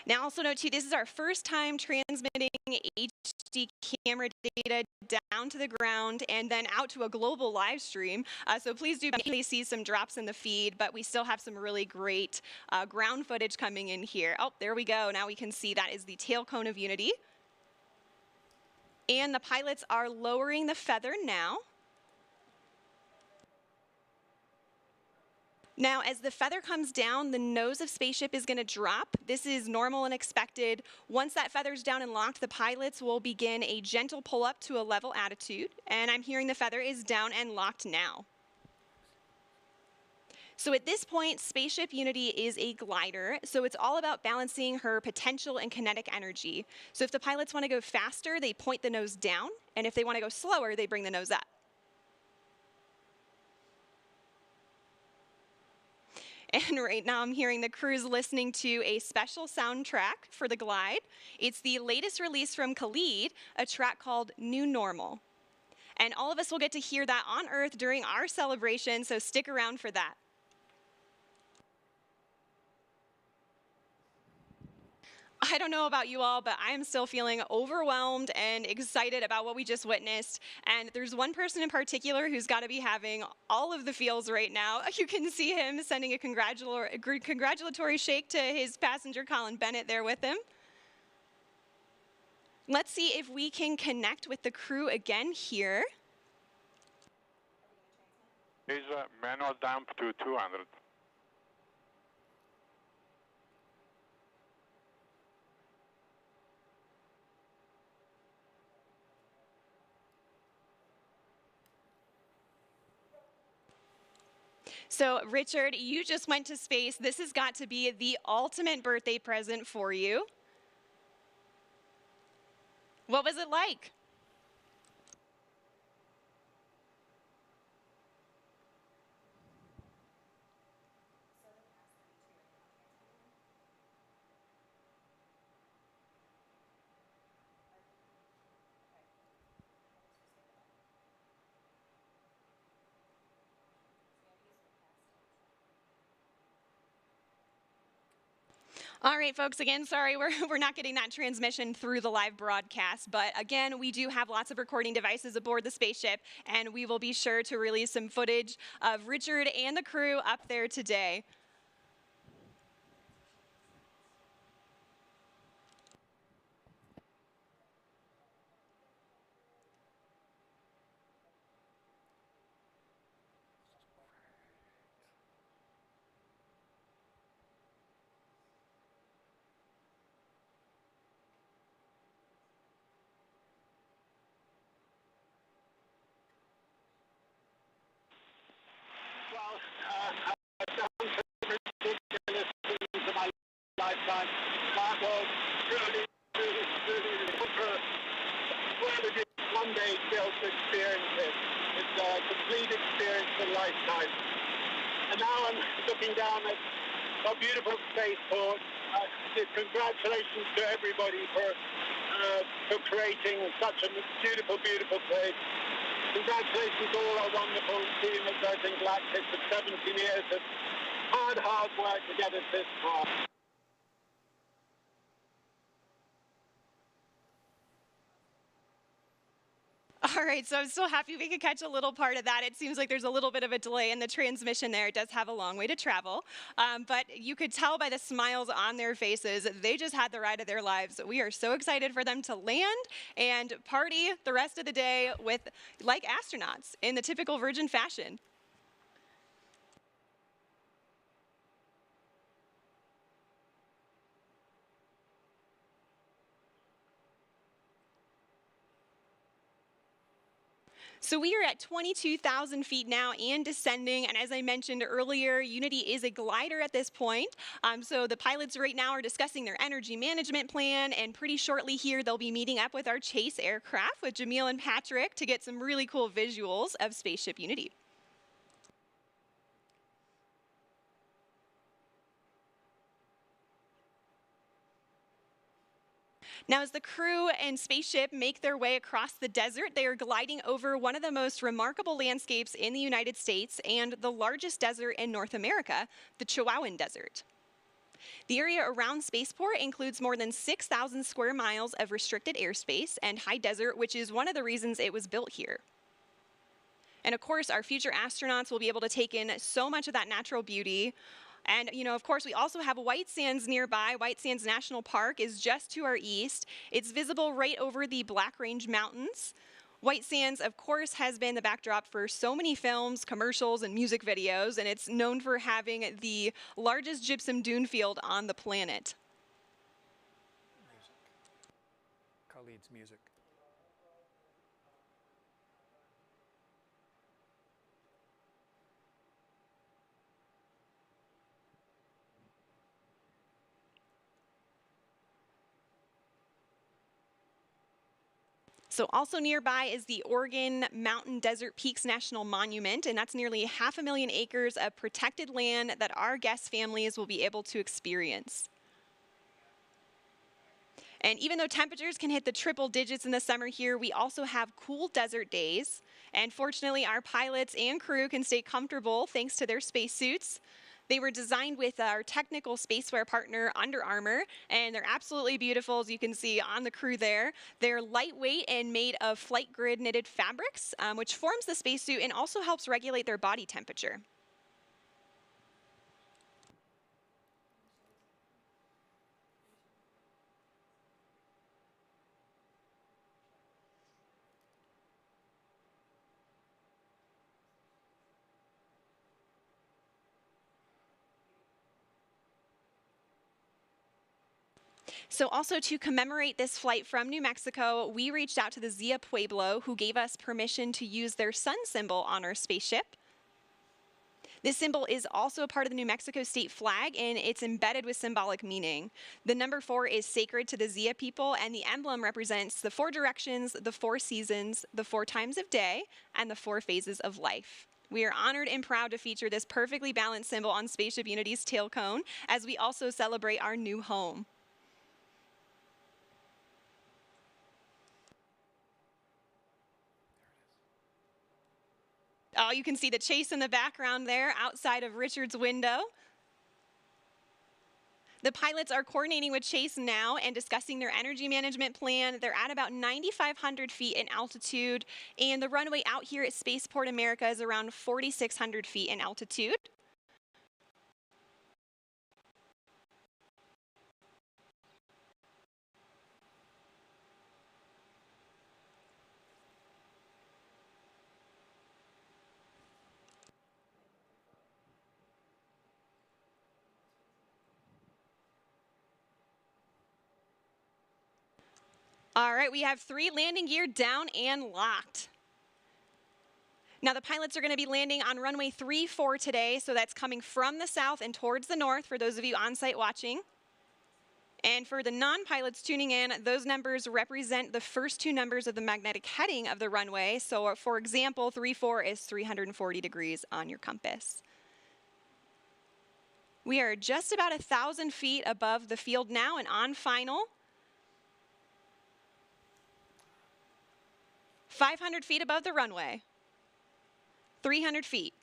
Now, also note too, this is our first time transmitting HD camera data down to the ground and then out to a global live stream. So please do see some drops in the feed, but we still have some really great ground footage coming in here. Oh, there we go. Now we can see that is the tail cone of Unity. And the pilots are lowering the feather now. Now, as the feather comes down, the nose of Spaceship is going to drop. This is normal and expected. Once that feather's down and locked, the pilots will begin a gentle pull up to a level attitude. And I'm hearing the feather is down and locked now. So at this point, Spaceship Unity is a glider, so it's all about balancing her potential and kinetic energy. So if the pilots want to go faster, they point the nose down, and if they want to go slower, they bring the nose up. And right now I'm hearing the crew's listening to a special soundtrack for the glide. It's the latest release from Khalid, a track called New Normal. And all of us will get to hear that on Earth during our celebration, so stick around for that. I don't know about you all, but I am still feeling overwhelmed and excited about what we just witnessed. And there's one person in particular who's got to be having all of the feels right now. You can see him sending a congratulatory shake to his passenger, Colin Bennett, there with him. Let's see if we can connect with the crew again here. Is manual dump to 200. So, Richard, you just went to space. This has got to be the ultimate birthday present for you. What was it like? All right, folks, again, sorry, we're not getting that transmission through the live broadcast, but again, we do have lots of recording devices aboard the spaceship, and we will be sure to release some footage of Richard and the crew up there today. Lifetime. That was really one day built to experience it. It's a complete experience of a lifetime. And now I'm looking down at a beautiful spaceport. Congratulations to everybody for creating such a beautiful, beautiful place. Congratulations to all our wonderful team at Virgin Galactic for 17 years of hard work to get us this far. All right, so I'm still happy we could catch a little part of that. It seems like there's a little bit of a delay in the transmission there. It does have a long way to travel. But you could tell by the smiles on their faces, they just had the ride of their lives. We are so excited for them to land and party the rest of the day with, like astronauts, in the typical Virgin fashion. So we are at 22,000 feet now and descending. And as I mentioned earlier, Unity is a glider at this point. So the pilots right now are discussing their energy management plan. And pretty shortly here, they'll be meeting up with our chase aircraft with Jamil and Patrick to get some really cool visuals of Spaceship Unity. Now, as the crew and spaceship make their way across the desert, they are gliding over one of the most remarkable landscapes in the United States and the largest desert in North America, the Chihuahuan Desert. The area around Spaceport includes more than 6,000 square miles of restricted airspace and high desert, which is one of the reasons it was built here. And of course, our future astronauts will be able to take in so much of that natural beauty. And, of course, we also have White Sands nearby. White Sands National Park is just to our east. It's visible right over the Black Range Mountains. White Sands, of course, has been the backdrop for so many films, commercials, and music videos, and it's known for having the largest gypsum dune field on the planet. Khalid's music. So also nearby is the Oregon Mountain Desert Peaks National Monument, and that's nearly 500,000 acres of protected land that our guest families will be able to experience. And even though temperatures can hit the triple digits in the summer here, we also have cool desert days. And fortunately, our pilots and crew can stay comfortable thanks to their spacesuits. They were designed with our technical spacewear partner, Under Armour, and they're absolutely beautiful, as you can see on the crew there. They're lightweight and made of flight grid knitted fabrics, which forms the spacesuit and also helps regulate their body temperature. So also to commemorate this flight from New Mexico, we reached out to the Zia Pueblo, who gave us permission to use their sun symbol on our spaceship. This symbol is also a part of the New Mexico state flag, and it's embedded with symbolic meaning. The number 4 is sacred to the Zia people, and the emblem represents the 4 directions, the 4 seasons, the 4 times of day, and the 4 phases of life. We are honored and proud to feature this perfectly balanced symbol on Spaceship Unity's tail cone, as we also celebrate our new home. Oh, you can see the chase in the background there outside of Richard's window. The pilots are coordinating with Chase now and discussing their energy management plan. They're at about 9,500 feet in altitude, and the runway out here at Spaceport America is around 4,600 feet in altitude. All right, we have 3 landing gear down and locked. Now the pilots are going to be landing on runway 34 today, so that's coming from the south and towards the north for those of you on site watching. And for the non-pilots tuning in, those numbers represent the first 2 numbers of the magnetic heading of the runway. So for example, 34 is 340 degrees on your compass. We are just about 1,000 feet above the field now and on final. 500 feet above the runway. 300 feet.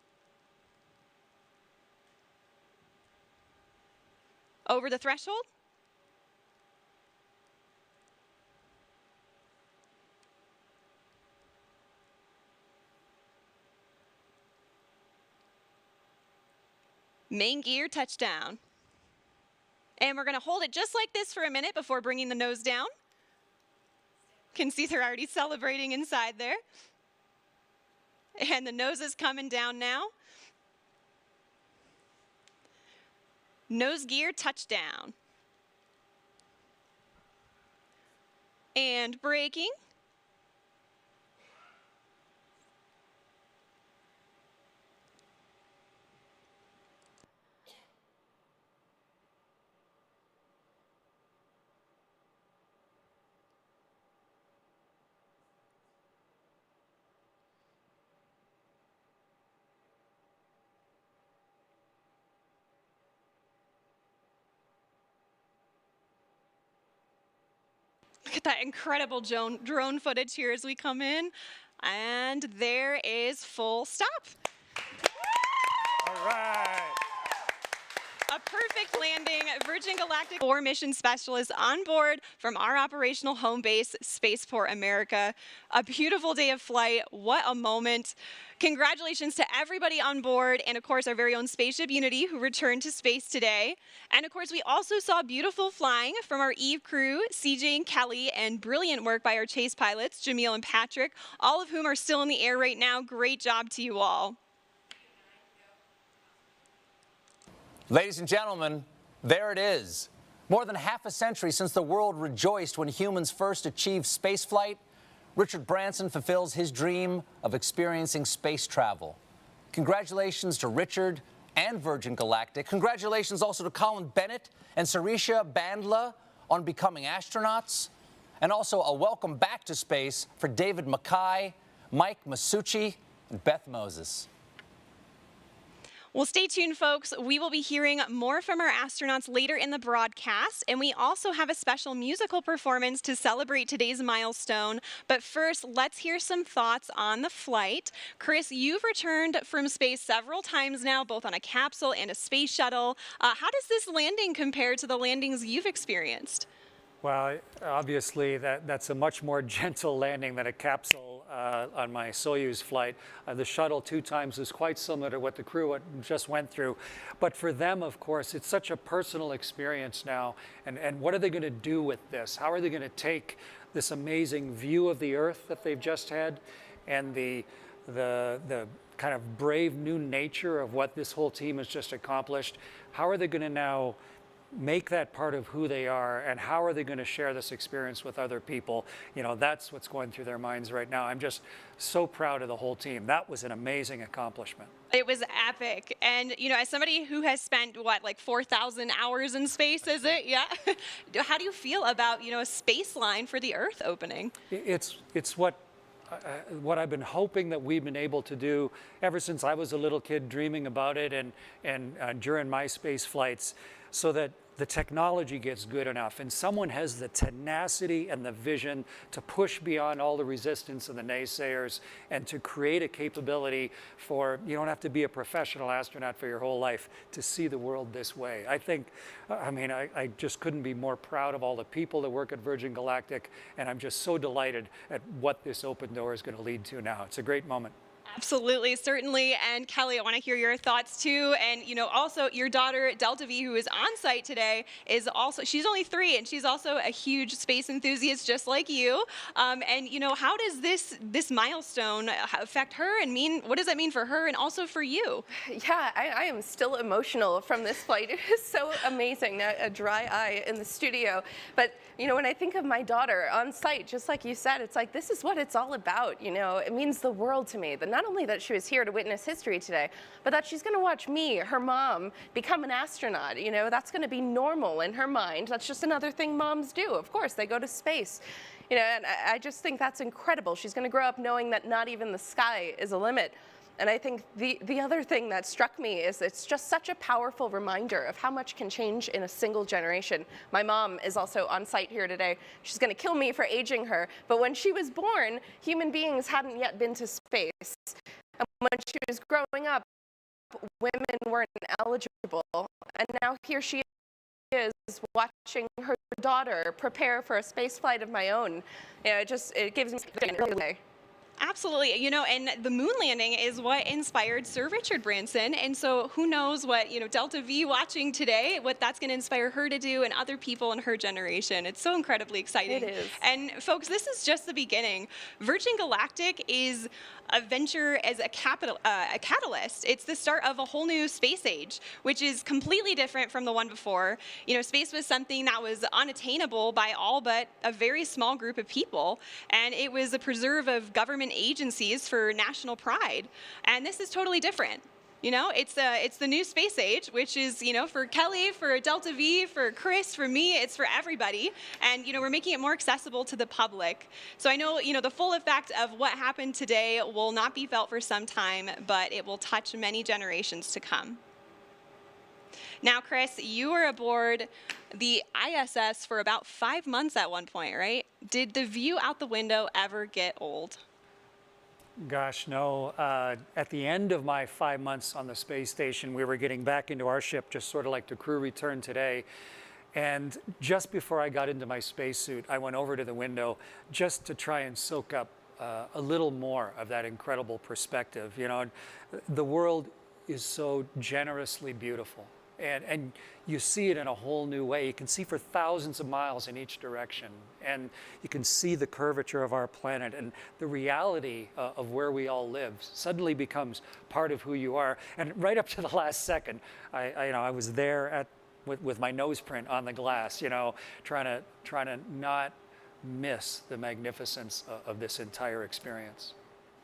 Over the threshold. Main gear touchdown. And we're going to hold it just like this for a minute before bringing the nose down. Can see they're already celebrating inside there. And the nose is coming down now. Nose gear touchdown. And braking. Look at that incredible drone footage here as we come in. And there is full stop. All right. A perfect landing. Virgin Galactic 4 mission specialists on board from our operational home base, Spaceport America. A beautiful day of flight. What a moment. Congratulations to everybody on board, and of course our very own spaceship Unity, who returned to space today. And of course we also saw beautiful flying from our Eve crew, CJ and Kelly, and brilliant work by our Chase pilots, Jamil and Patrick, all of whom are still in the air right now. Great job to you all. Ladies and gentlemen, there it is. More than half a century since the world rejoiced when humans first achieved spaceflight, Richard Branson fulfills his dream of experiencing space travel. Congratulations to Richard and Virgin Galactic. Congratulations also to Colin Bennett and Sirisha Bandla on becoming astronauts. And also a welcome back to space for David Mackay, Mike Masucci, and Beth Moses. Well, stay tuned, folks. We will be hearing more from our astronauts later in the broadcast, and we also have a special musical performance to celebrate today's milestone. But first, let's hear some thoughts on the flight. Chris, you've returned from space several times now, both on a capsule and a space shuttle. How does this landing compare to the landings you've experienced? Well, obviously, that's a much more gentle landing than a capsule on my Soyuz flight. The shuttle 2 times is quite similar to what the crew just went through. But for them, of course, it's such a personal experience now. And what are they going to do with this? How are they going to take this amazing view of the Earth that they've just had and the kind of brave new nature of what this whole team has just accomplished? How are they going to now make that part of who they are, and how are they going to share this experience with other people? You know, that's what's going through their minds right now. I'm just so proud of the whole team. That was an amazing accomplishment. It was epic. And, you know, as somebody who has spent, what, like 4,000 hours in space, is it? Yeah. How do you feel about, you know, a space line for the Earth opening? It's what I've been hoping that we've been able to do ever since I was a little kid dreaming about it, and during my space flights. so that the technology gets good enough and someone has the tenacity and the vision to push beyond all the resistance of the naysayers and to create a capability for, you don't have to be a professional astronaut for your whole life to see the world this way. I think, I just couldn't be more proud of all the people that work at Virgin Galactic, and I'm just so delighted at what this open door is going to lead to now. It's a great moment. Absolutely, certainly. And Kelly, I want to hear your thoughts too. And, also your daughter, Delta V, who is on site today, she's only 3 and she's also a huge space enthusiast just like you. And, how does this milestone affect her and what does that mean for her and also for you? Yeah, I am still emotional from this flight. It is so amazing, a dry eye in the studio. But, when I think of my daughter on site, just like you said, it's like, this is what it's all about. It means the world to me. That not only that she was here to witness history today, but that she's going to watch me, her mom, become an astronaut. That's going to be normal in her mind. That's just another thing moms do. Of course, they go to space. And I just think that's incredible. She's going to grow up knowing that not even the sky is a limit. And I think the other thing that struck me is it's just such a powerful reminder of how much can change in a single generation. My mom is also on site here today. She's going to kill me for aging her, but when she was born, human beings hadn't yet been to space. And when she was growing up, women weren't eligible. And now here she is watching her daughter prepare for a space flight of my own. It gives me an early way. Absolutely. And the moon landing is what inspired Sir Richard Branson. And so who knows what, Delta V watching today, what that's going to inspire her to do and other people in her generation. It's so incredibly exciting. It is. And folks, this is just the beginning. Virgin Galactic is a venture as a catalyst. It's the start of a whole new space age, which is completely different from the one before. Space was something that was unattainable by all but a very small group of people. And it was a preserve of government agencies for national pride. And this is totally different. It's the new space age, which is, for Kelly, for Delta V, for Chris, for me, it's for everybody. And, we're making it more accessible to the public. So I know, the full effect of what happened today will not be felt for some time, but it will touch many generations to come. Now, Chris, you were aboard the ISS for about 5 months at one point, right? Did the view out the window ever get old? Gosh, no. At the end of my 5 months on the space station, we were getting back into our ship, just sort of like the crew returned today. And just before I got into my spacesuit, I went over to the window just to try and soak up a little more of that incredible perspective. The world is so generously beautiful. And you see it in a whole new way. You can see for thousands of miles in each direction. And you can see the curvature of our planet. And the reality of where we all live suddenly becomes part of who you are. And right up to the last second, I was there with my nose print on the glass, trying to not miss the magnificence of this entire experience.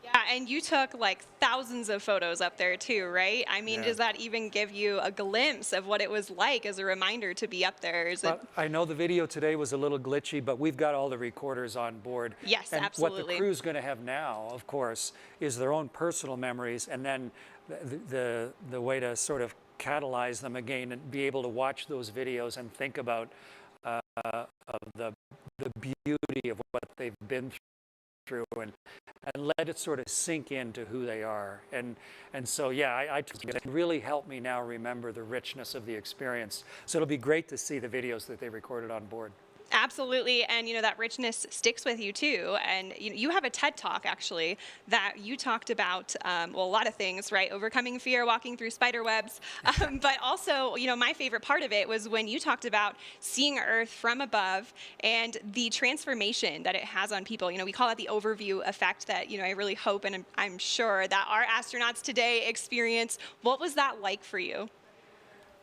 Yeah, and you took like thousands of photos up there too, right? I mean, Yeah. Does that even give you a glimpse of what it was like as a reminder to be up there? I know the video today was a little glitchy, but we've got all the recorders on board. Yes, and absolutely. What the crew's going to have now, of course, is their own personal memories, and then the way to sort of catalyze them again and be able to watch those videos and think about of the beauty of what they've been through and let it sort of sink into who they are. And so, yeah, it really helped me now remember the richness of the experience. So it'll be great to see the videos that they recorded on board. Absolutely, and that richness sticks with you too. And you have a TED Talk actually that you talked about, a lot of things, right? Overcoming fear, walking through spider webs, but also, my favorite part of it was when you talked about seeing Earth from above and the transformation that it has on people. We call it the overview effect that I really hope and I'm sure that our astronauts today experience. What was that like for you?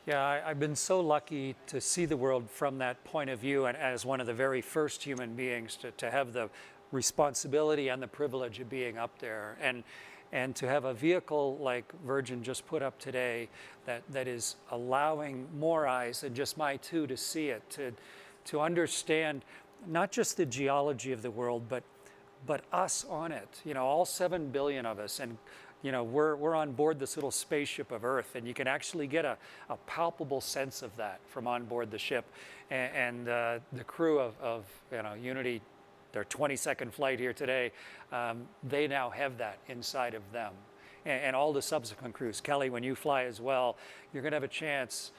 Yeah, I've been so lucky to see the world from that point of view, and as one of the very first human beings to have the responsibility and the privilege of being up there, and to have a vehicle like Virgin just put up today that is allowing more eyes than just my two to see it, to understand not just the geology of the world, but us on it. All 7 billion of us, and you know, we're on board this little spaceship of Earth, and you can actually get a palpable sense of that from on board the ship. And the crew of you know, Unity, their 22nd flight here today, they now have that inside of them. And all the subsequent crews. Kelly, when you fly as well, you're going to have a chance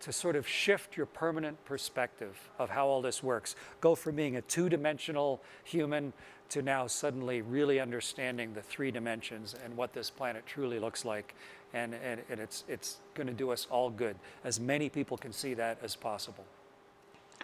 to sort of shift your permanent perspective of how all this works. Go from being a two-dimensional human to now suddenly really understanding the 3 dimensions and what this planet truly looks like. And it's going to do us all good. As many people can see that as possible.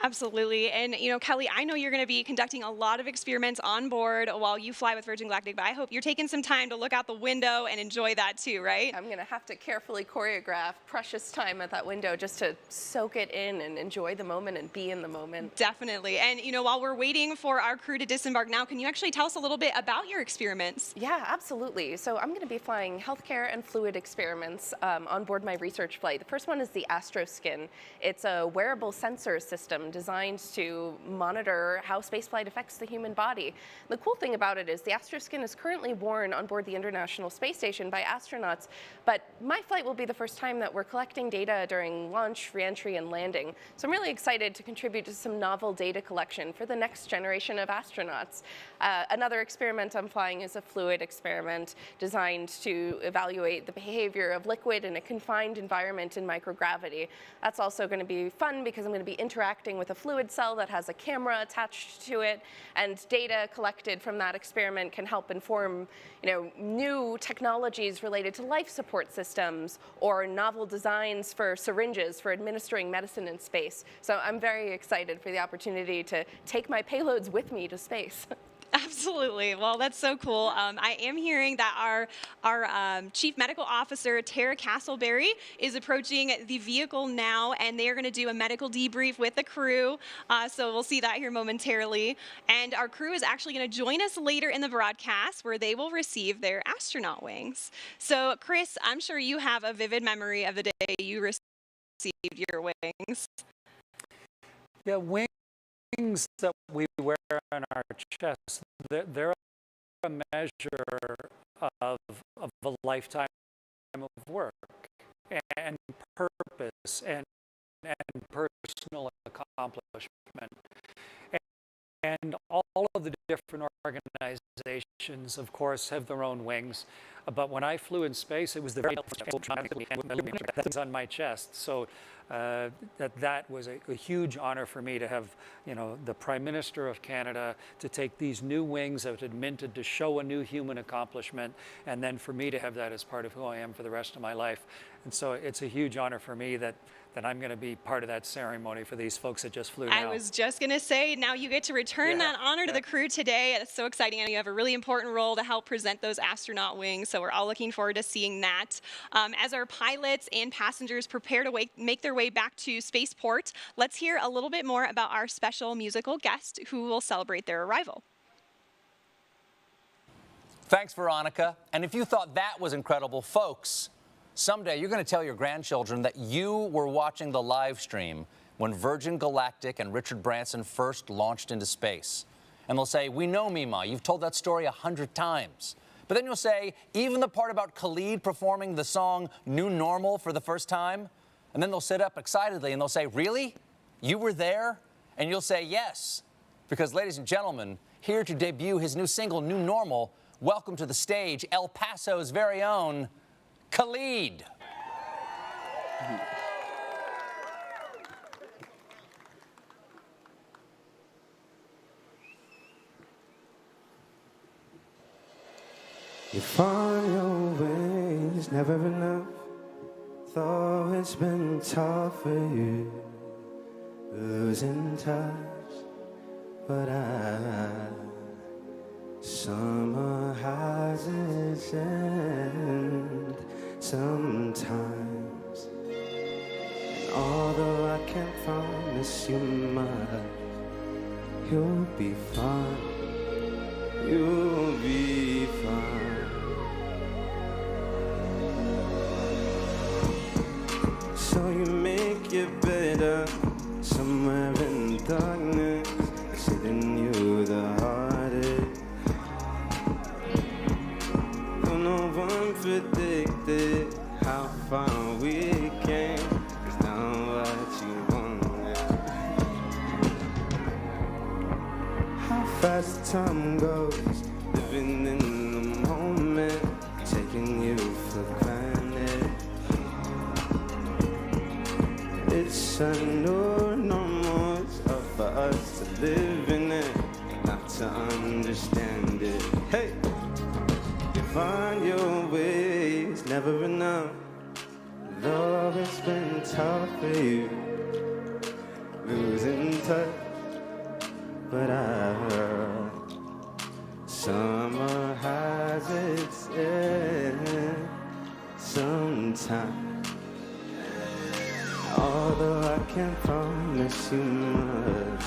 Absolutely. And, you know, Kelly, I know you're going to be conducting a lot of experiments on board while you fly with Virgin Galactic, but I hope you're taking some time to look out the window and enjoy that too, right? I'm going to have to carefully choreograph precious time at that window just to soak it in and enjoy the moment and be in the moment. Definitely. And, you know, while we're waiting for our crew to disembark now, can you actually tell us a little bit about your experiments? Yeah, absolutely. So I'm going to be flying healthcare and fluid experiments on board my research flight. The first one is the AstroSkin. It's a wearable sensor system designed to monitor how spaceflight affects the human body. The cool thing about it is the AstroSkin is currently worn on board the International Space Station by astronauts, but my flight will be the first time that we're collecting data during launch, re-entry, and landing. So I'm really excited to contribute to some novel data collection for the next generation of astronauts. Another experiment I'm flying is a fluid experiment designed to evaluate the behavior of liquid in a confined environment in microgravity. That's also going to be fun because I'm going to be interacting with a fluid cell that has a camera attached to it, and data collected from that experiment can help inform, you know, new technologies related to life support systems or novel designs for syringes for administering medicine in space. So I'm very excited for the opportunity to take my payloads with me to space. Absolutely. Well, that's so cool. I am hearing that our Chief Medical Officer, Tara Castleberry, is approaching the vehicle now, and they are going to do a medical debrief with the crew. So we'll see that here momentarily. And our crew is actually going to join us later in the broadcast, where they will receive their astronaut wings. So, Chris, I'm sure you have a vivid memory of the day you received your wings. Yeah, wings that we wear on our chest, they're a measure of a lifetime of work and purpose and personal accomplishment. And all of the different organizations, of course, have their own wings. But when I flew in space, it was the very that's on my chest. So that was a huge honor for me to have, you know, the Prime Minister of Canada to take these new wings that had minted to show a new human accomplishment, and then for me to have that as part of who I am for the rest of my life. And so it's a huge honor for me that I'm going to be part of that ceremony for these folks that just flew now. I was just going to say, now you get to return that honor to the crew today. That's so exciting. And you have a really important role to help present those astronaut wings. So we're all looking forward to seeing that. As our pilots and passengers prepare to make their way back to spaceport, let's hear a little bit more about our special musical guest who will celebrate their arrival. Thanks, Veronica. And if you thought that was incredible, folks, someday you're going to tell your grandchildren that you were watching the live stream when Virgin Galactic and Richard Branson first launched into space. And they'll say, "We know, Mima, you've told that story 100 times. But then you'll say, even the part about Khalid performing the song New Normal for the first time? And then they'll sit up excitedly and they'll say, "Really? You were there?" And you'll say, "Yes." Because, ladies and gentlemen, here to debut his new single, New Normal, welcome to the stage, El Paso's very own Khalid. You find your ways, never enough. Though it's been tough for you, losing touch, but summer has its end sometimes. And although I can't promise you much, you'll be fine. You'll be fine. So you make it better somewhere in darkness, sitting you the hardest. Though no one fast time goes, living in the moment, taking you for granted. It's a new normal, it's up for us to live in it, not to understand it. Hey, you find your ways, never enough. Though it's been tough for you, losing touch. But I heard summer has its end sometime. Although I can't promise you much,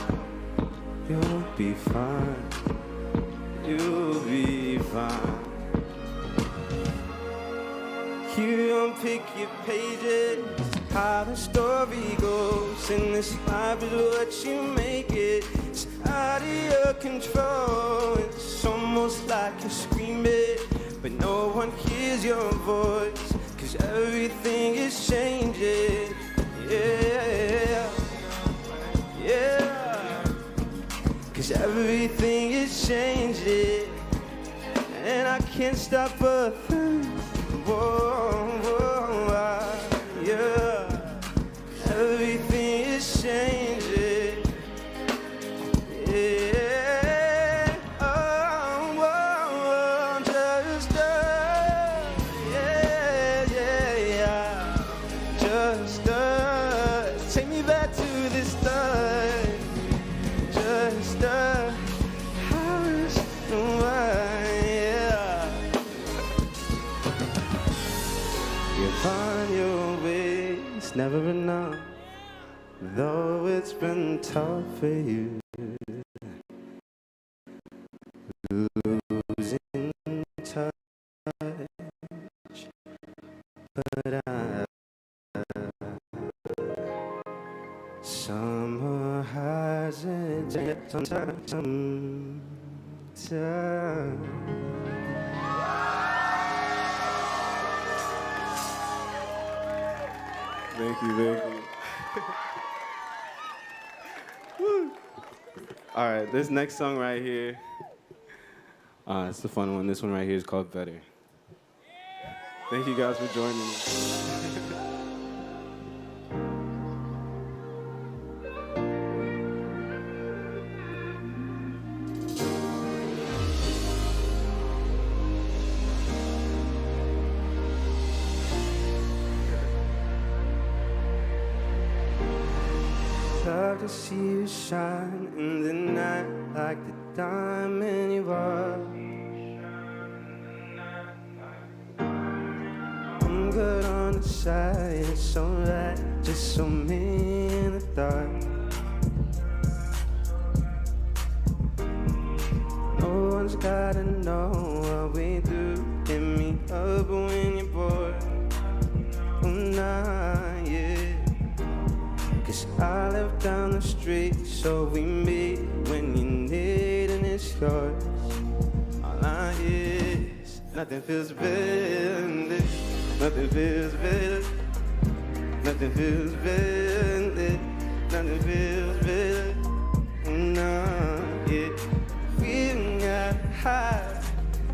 you'll be fine. You'll be fine. You unpick your pages, how the story goes. And this life is what you make it. It's out of your control. It's almost like you're screaming, but no one hears your voice, 'cause everything is changing. Yeah, yeah, 'cause everything is changing, and I can't stop a thing. Whoa, whoa, yeah, everything is changing. Yeah, oh, whoa, just yeah, yeah, yeah, just take me back to the start. Just hours away, yeah. You find your ways, never enough. Though it's been tough for you, losing touch. But summer has its sometime. Thank you, thank you. Woo. All right, this next song right here, it's the fun one. This one right here is called Better. Thank you guys for joining me. Love to see you shine in the night like the diamond you are. I'm good on the side, it's alright, just so me in the dark. No one's gotta know what we do. Hit me up when you're bored. Oh, nah, yeah. 'Cause I live down the street, so we meet when you need, and it's yours. All I is, nothing feels better than this. Nothing feels better. Nothing feels better than this. Nothing feels better. No, yeah. We got high.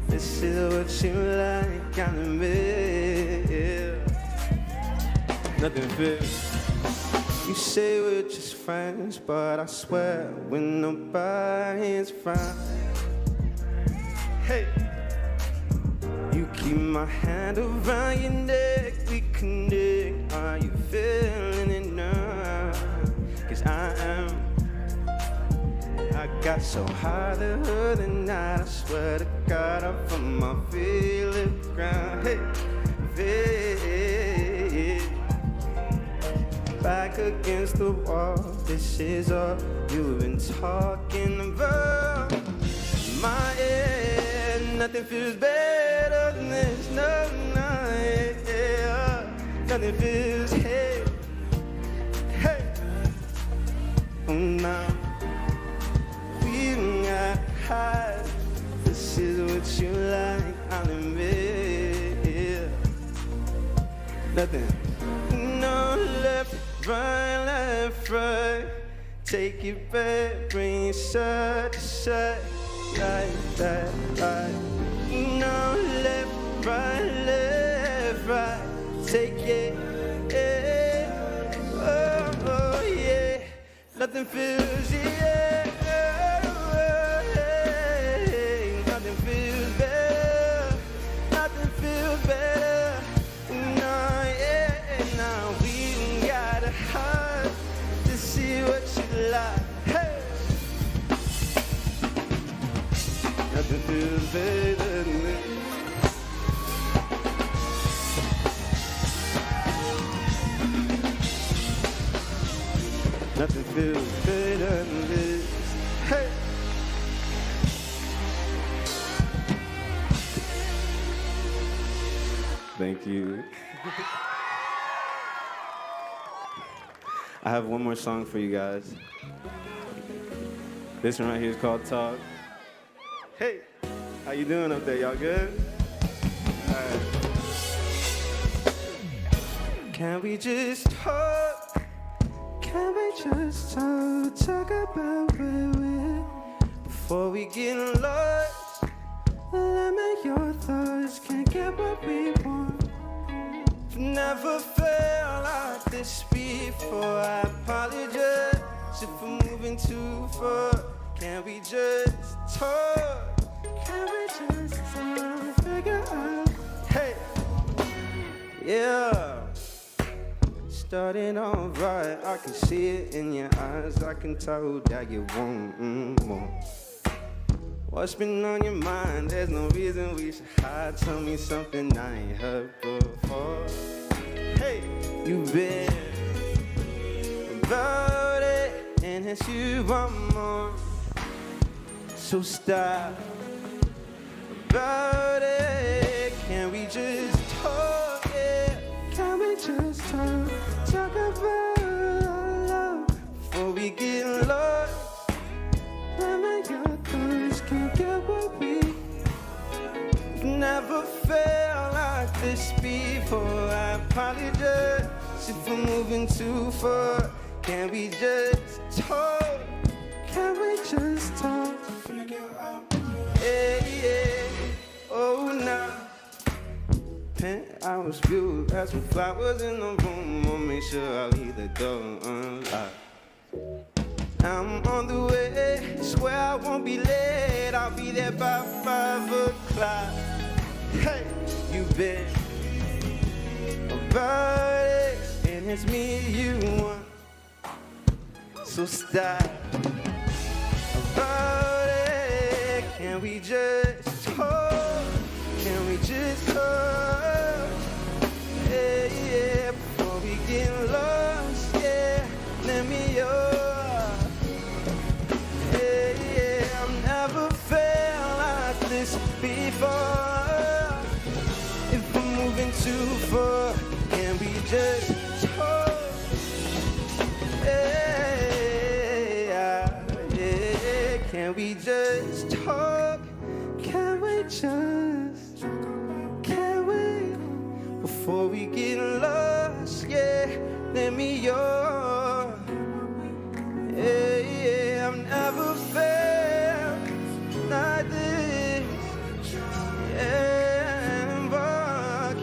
This is what you like, I'm yeah. Nothing feels. You say we're just friends, but I swear when nobody's fine. Hey, you keep my hand around your neck, we connect. Are you feeling it now? 'Cause I am. I got so high the other night, I swear to God, I'm from my feeling ground. Hey, hey. Back against the wall, this is all you've been talking about. My end, nothing feels better than this, no, no, yeah. Nothing feels, hey, hey. Oh, now we got high, this is what you like, I'll admit, yeah. Nothing, no left, right, take it back, bring it side to side, like that, like. No, left, right, take it, yeah. Oh, oh, yeah. Nothing feels, yeah. Oh, yeah. Nothing feels better. Nothing feels better. No, yeah. Now we got a heart to see what you like. Hey. Nothing feels better than this. Nothing feels better than this. Hey! Thank you. I have one more song for you guys. This one right here is called Talk. Hey! How you doing up there? Y'all good? All right. Can we just talk? Can we just talk about where we're before we get lost? Limit your thoughts, can't get what we want. Never felt like this before. I apologize if I'm moving too far. Can we just talk? Can we just figure out? Hey, yeah. Starting off right, I can see it in your eyes. I can tell that you want more. What's been on your mind? There's no reason we should hide. Tell me something I ain't heard before. Hey, you've been about it, and it's you want more. So stop about it. Can we just talk? Yeah, can we just talk? Talk about love before we get lost. Limit your thoughts, can't get what we never felt like this before. I apologize if I'm moving too far. Can we just talk? Can we just talk? Yeah, yeah. Oh, nah. Penthouse view, got some flowers in the room. I'll make sure I leave the door unlocked. I'm on the way, swear I won't be late. I'll be there by 5 o'clock. Hey, you've been about it, and it's me you want. So stop about it. Can we just talk? Can we just talk? Yeah, yeah, before we get lost, yeah, let me before. If I'm moving too far, can we just talk? Yeah, yeah. Can we just talk? Can we just? Can we? Before we get lost, yeah, let me yours. Yeah, yeah. I've never felt like this.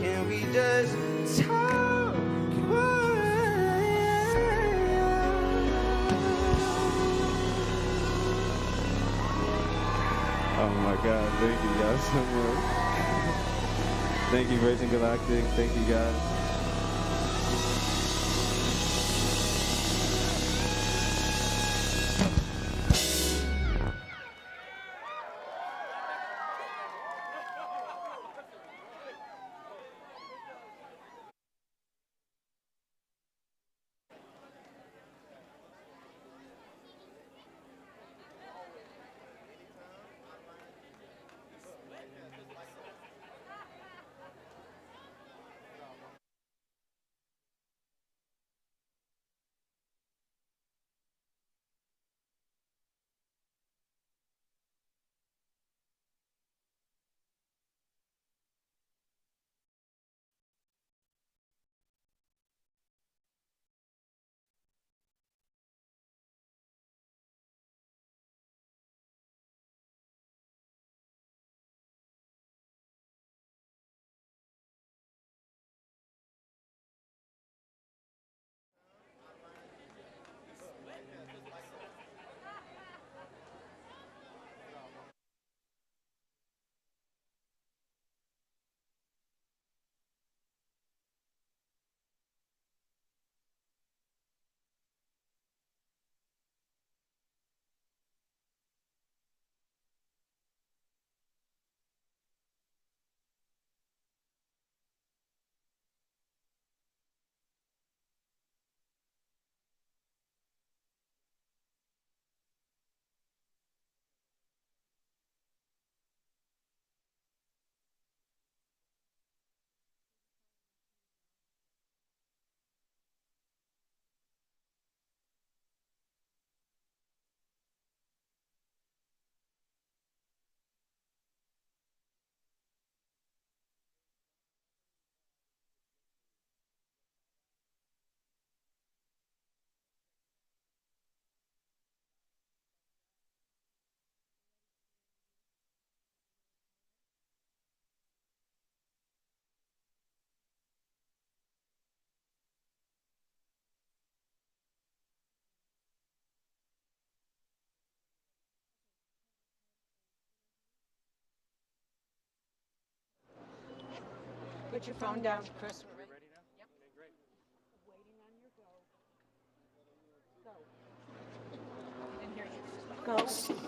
Can we just talk? Oh my God, thank you guys so much. Thank you, Virgin Galactic. Thank you guys. Put your phone down, Chris. We're ready now? Yep. Okay, great. Waiting on your go. Go. Didn't hear you. Go.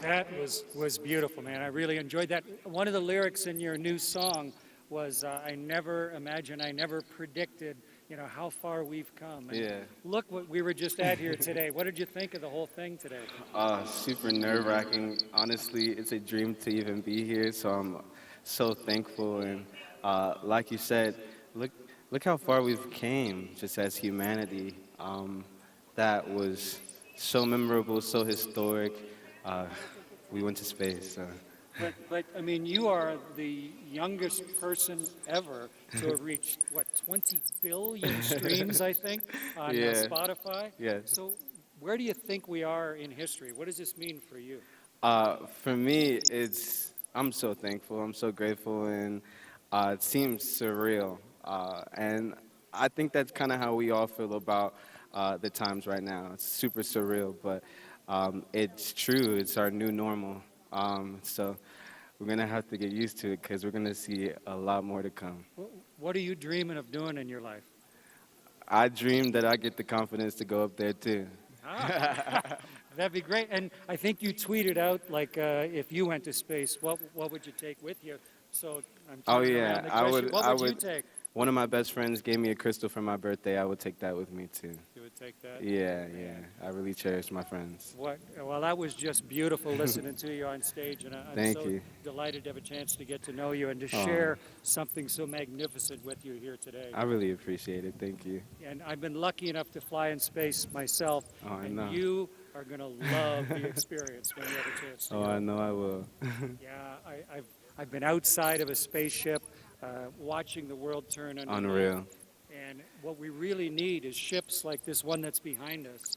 That was beautiful, man. I really enjoyed that. One of the lyrics in your new song was, I never predicted, how far we've come. And yeah. Look what we were just at here today. What did you think of the whole thing today? Super nerve-wracking. Honestly, it's a dream to even be here, so I'm so thankful. And like you said, look how far we've came just as humanity. That was so memorable, so historic. We went to space. But I mean, you are the youngest person ever to have reached, 20 billion streams, I think, on Spotify? Yeah. So where do you think we are in history? What does this mean for you? For me, I'm so thankful. I'm so grateful, and it seems surreal. And I think that's kind of how we all feel about the times right now. It's super surreal, but it's true. It's our new normal. So we're going to have to get used to it because we're going to see a lot more to come. What are you dreaming of doing in your life? I dream that I get the confidence to go up there too. That'd be great. And I think you tweeted out, if you went to space, what would you take with you? So I'm turning around the question. What would you take? One of my best friends gave me a crystal for my birthday. I would take that with me too. You would take that? Yeah. I really cherish my friends. Well, that was just beautiful listening to you on stage, and I'm so delighted to have a chance to get to know you and to share something so magnificent with you here today. I really appreciate it. Thank you. And I've been lucky enough to fly in space myself, and you are going to love the experience when you have a chance to go. I know I will. Yeah, I've been outside of a spaceship, watching the world turn underneath. Unreal. And what we really need is ships like this one that's behind us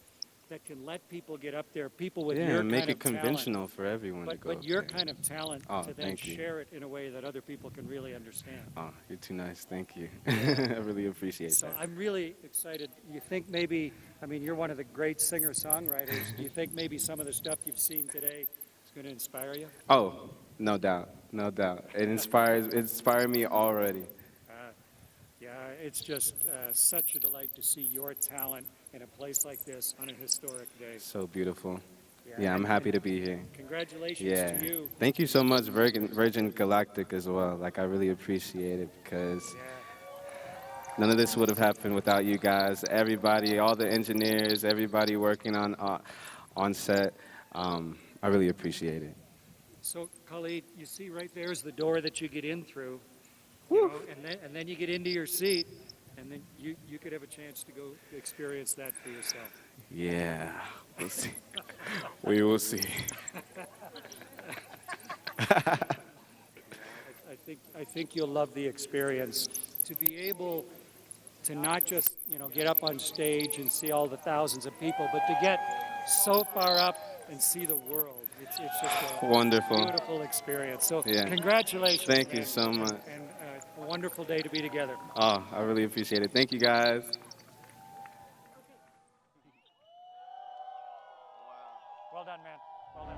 that can let people get up there, people with your kind of talent. Yeah, make it conventional for everyone to go But your there. kind of talent to then share it in a way that other people can really understand. Oh, you're too nice. Thank you. I really appreciate that. So I'm really excited. You think maybe, you're one of the great singer-songwriters. Do you think maybe some of the stuff you've seen today is going to inspire you? Oh, no doubt. No doubt. It inspired me already. Yeah, it's just such a delight to see your talent in a place like this on a historic day. So beautiful. Yeah, I'm happy to be here. Congratulations to you. Thank you so much, Virgin Galactic as well. I really appreciate it because none of this would have happened without you guys. Everybody, all the engineers, everybody working on set. I really appreciate it. So, Khalid, you see right there is the door that you get in through. And then you get into your seat, and then you could have a chance to go experience that for yourself. Yeah, we'll see. We will see. I think you'll love the experience. To be able to not just get up on stage and see all the thousands of people, but to get so far up and see the world. It's just a wonderful, beautiful experience. So congratulations. Thank you so much. And a wonderful day to be together. Oh, I really appreciate it. Thank you, guys. Well done, man. Well done.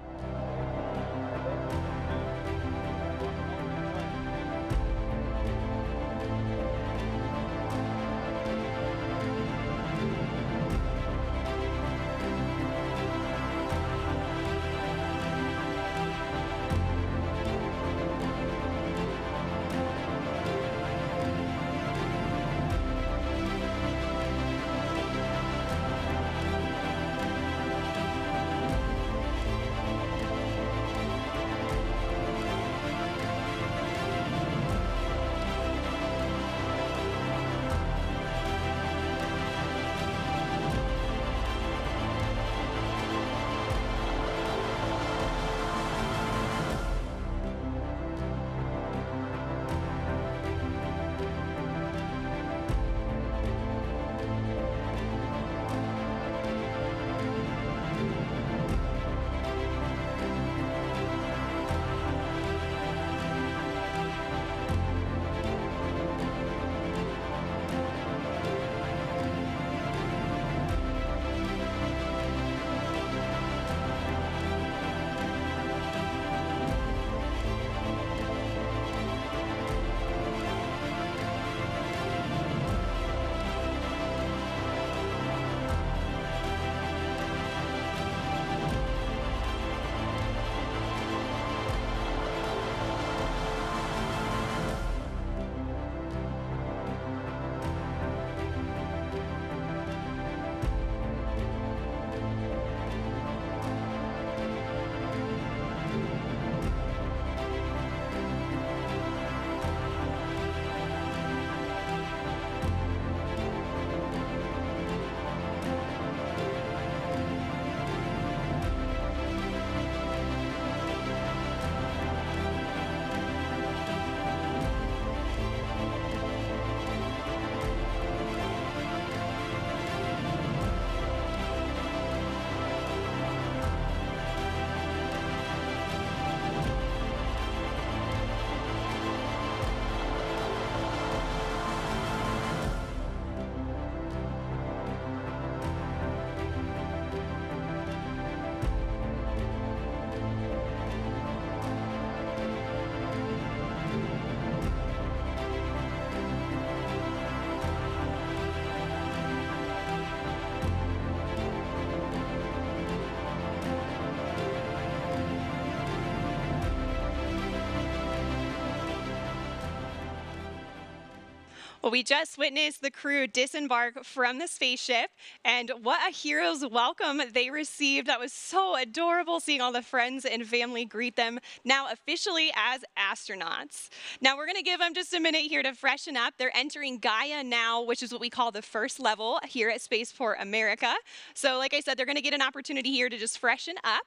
Well, we just witnessed the crew disembark from the spaceship, and what a hero's welcome they received. That was so adorable, seeing all the friends and family greet them, now officially as astronauts. Now, we're going to give them just a minute here to freshen up. They're entering Gaia now, which is what we call the first level here at Spaceport America. So, like I said, they're going to get an opportunity here to just freshen up.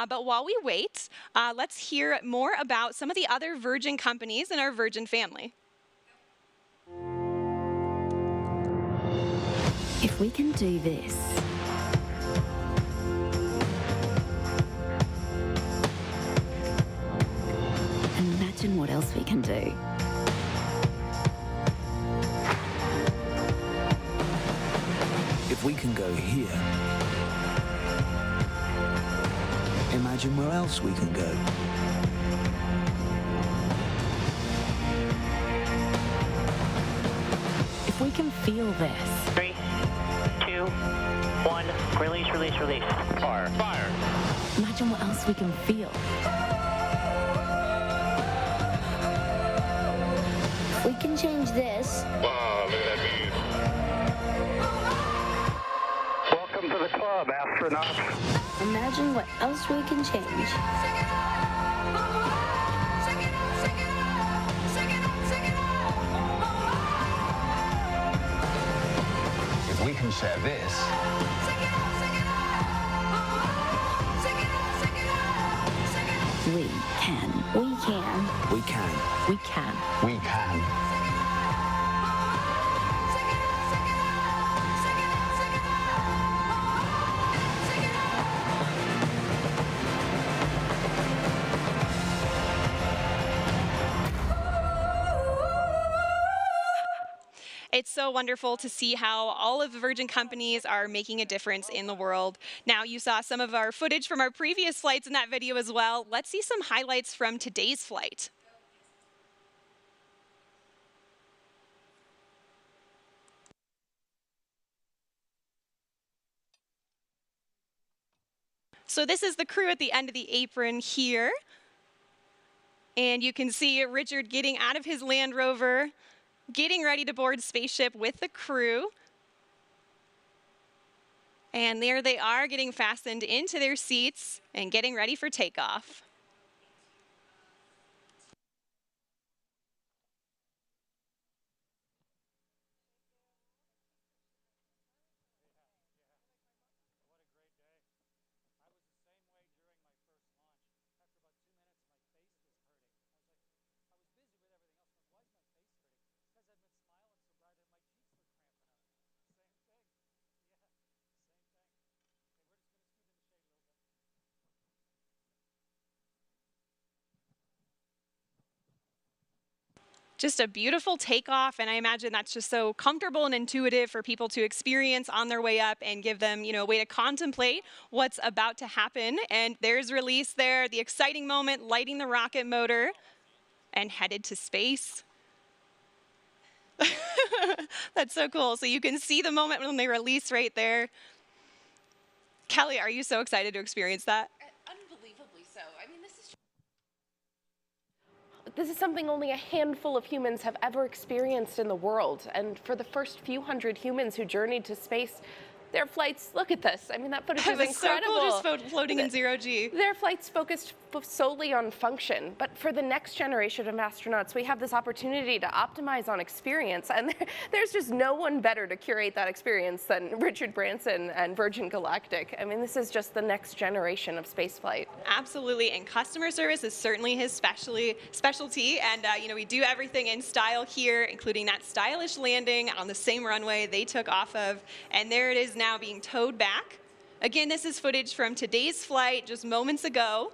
But while we wait, let's hear more about some of the other Virgin companies in our Virgin family. If we can do this, imagine what else we can do. If we can go here, imagine where else we can go. If we can feel this. 3, 2, 1, release, release, release. Fire, fire. Imagine what else we can feel. We can change this. Wow, look at that view. Welcome to the club, astronauts. Imagine what else we can change. If we can share this, We can. We can. We can. We can. we can. It's so wonderful to see how all of the Virgin companies are making a difference in the world. Now, you saw some of our footage from our previous flights in that video as well. Let's see some highlights from today's flight. So this is the crew at the end of the apron here. And you can see Richard getting out of his Land Rover, getting ready to board spaceship with the crew. And there they are, getting fastened into their seats and getting ready for takeoff. Just a beautiful takeoff, and I imagine that's just so comfortable and intuitive for people to experience on their way up and give them, a way to contemplate what's about to happen. And there's release there, the exciting moment, lighting the rocket motor and headed to space. That's so cool. So you can see the moment when they release right there. Kelly, are you so excited to experience that? Unbelievably so. I mean, this is something only a handful of humans have ever experienced in the world. And for the first few hundred humans who journeyed to space, their flights, look at this. I mean, that footage is incredible. So cool, just floating in zero G. Their flights focused solely on function. But for the next generation of astronauts, we have this opportunity to optimize on experience. And there's just no one better to curate that experience than Richard Branson and Virgin Galactic. I mean, this is just the next generation of spaceflight. Absolutely, and customer service is certainly his specialty. And we do everything in style here, including that stylish landing on the same runway they took off of. And there it is now being towed back. Again, this is footage from today's flight just moments ago.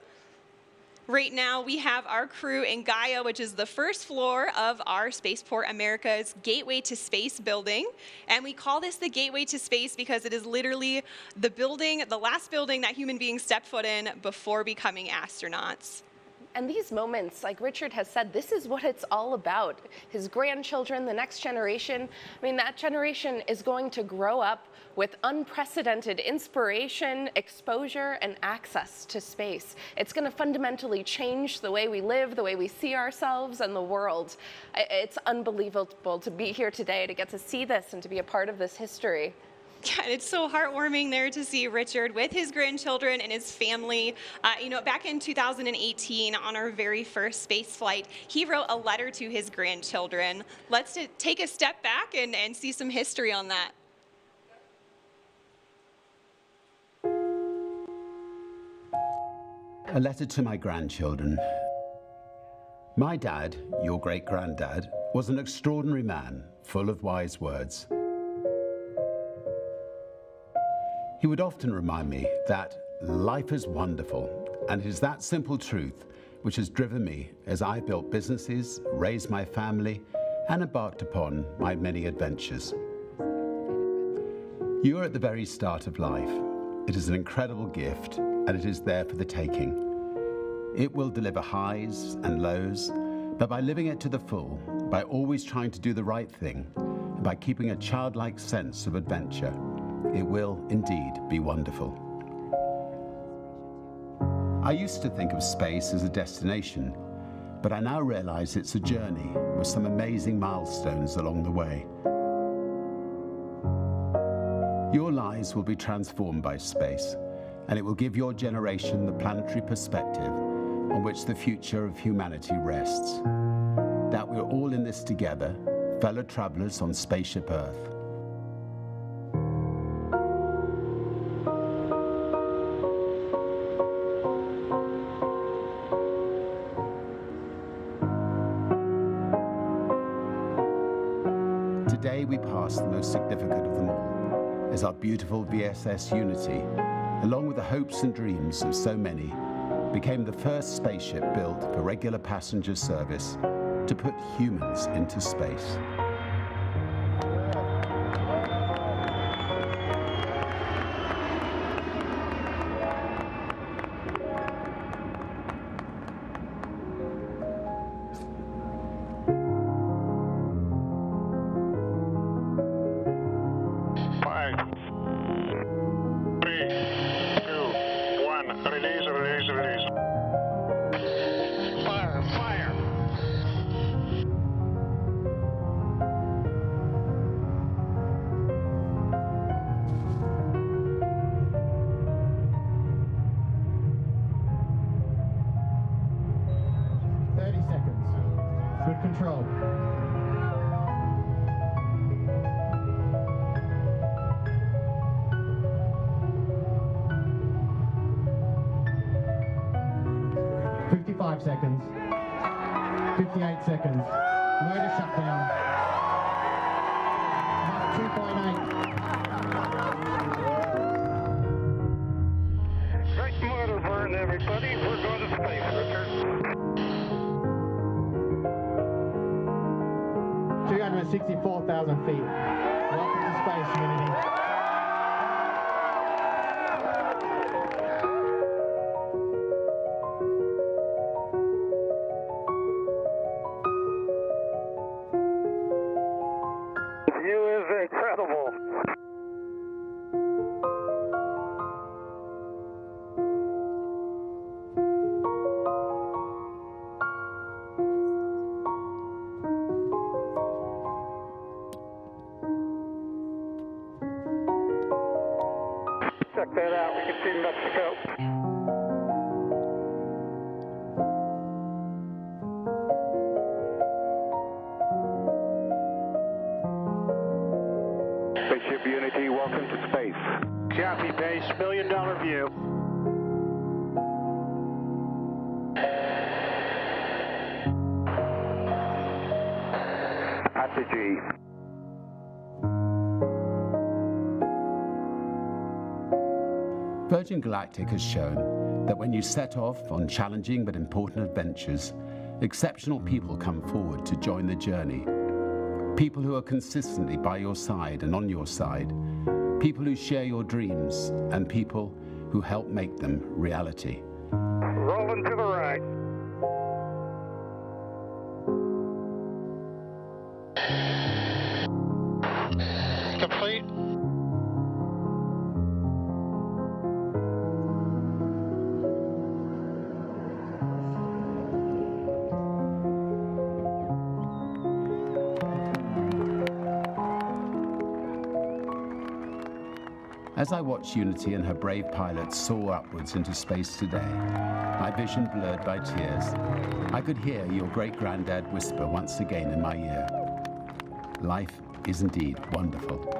Right now, we have our crew in Gaia, which is the first floor of our Spaceport America's Gateway to Space building. And we call this the Gateway to Space because it is literally the last building that human beings step foot in before becoming astronauts. And these moments, like Richard has said, this is what it's all about. His grandchildren, the next generation, I mean, that generation is going to grow up with unprecedented inspiration, exposure, and access to space. It's going to fundamentally change the way we live, the way we see ourselves and the world. It's unbelievable to be here today, to get to see this and to be a part of this history. Yeah, it's so heartwarming there to see Richard with his grandchildren and his family. You know, back in 2018, on our very first space flight, he wrote a letter to his grandchildren. Let's take a step back and see some history on that. A letter to my grandchildren. My dad, your great-granddad, was an extraordinary man, full of wise words. He would often remind me that life is wonderful, and it is that simple truth which has driven me as I built businesses, raised my family, and embarked upon my many adventures. You are at the very start of life. It is an incredible gift, and it is there for the taking. It will deliver highs and lows, but by living it to the full, by always trying to do the right thing, and by keeping a childlike sense of adventure, it will indeed be wonderful. I used to think of space as a destination, but I now realize it's a journey with some amazing milestones along the way. Your lives will be transformed by space, and it will give your generation the planetary perspective on which the future of humanity rests. That we're all in this together, fellow travelers on Spaceship Earth. Today we pass the most significant of them all, as our beautiful VSS Unity, along with the hopes and dreams of so many, became the first spaceship built for regular passenger service to put humans into space. Control. Seconds. 58 seconds. Motor shutdown. 2.8. Right motor burn, everybody. We're going to space, Richard. 264,000 feet. Welcome to space, Unity. Check that out. We can see Mexico. Spaceship Unity, welcome to space. Copy, base. $1 million view. Apogee. Virgin Galactic has shown that when you set off on challenging but important adventures, exceptional people come forward to join the journey. People who are consistently by your side and on your side. People who share your dreams and people who help make them reality. Rolling to the right. As I watched Unity and her brave pilots soar upwards into space today, my vision blurred by tears, I could hear your great-granddad whisper once again in my ear, "Life is indeed wonderful."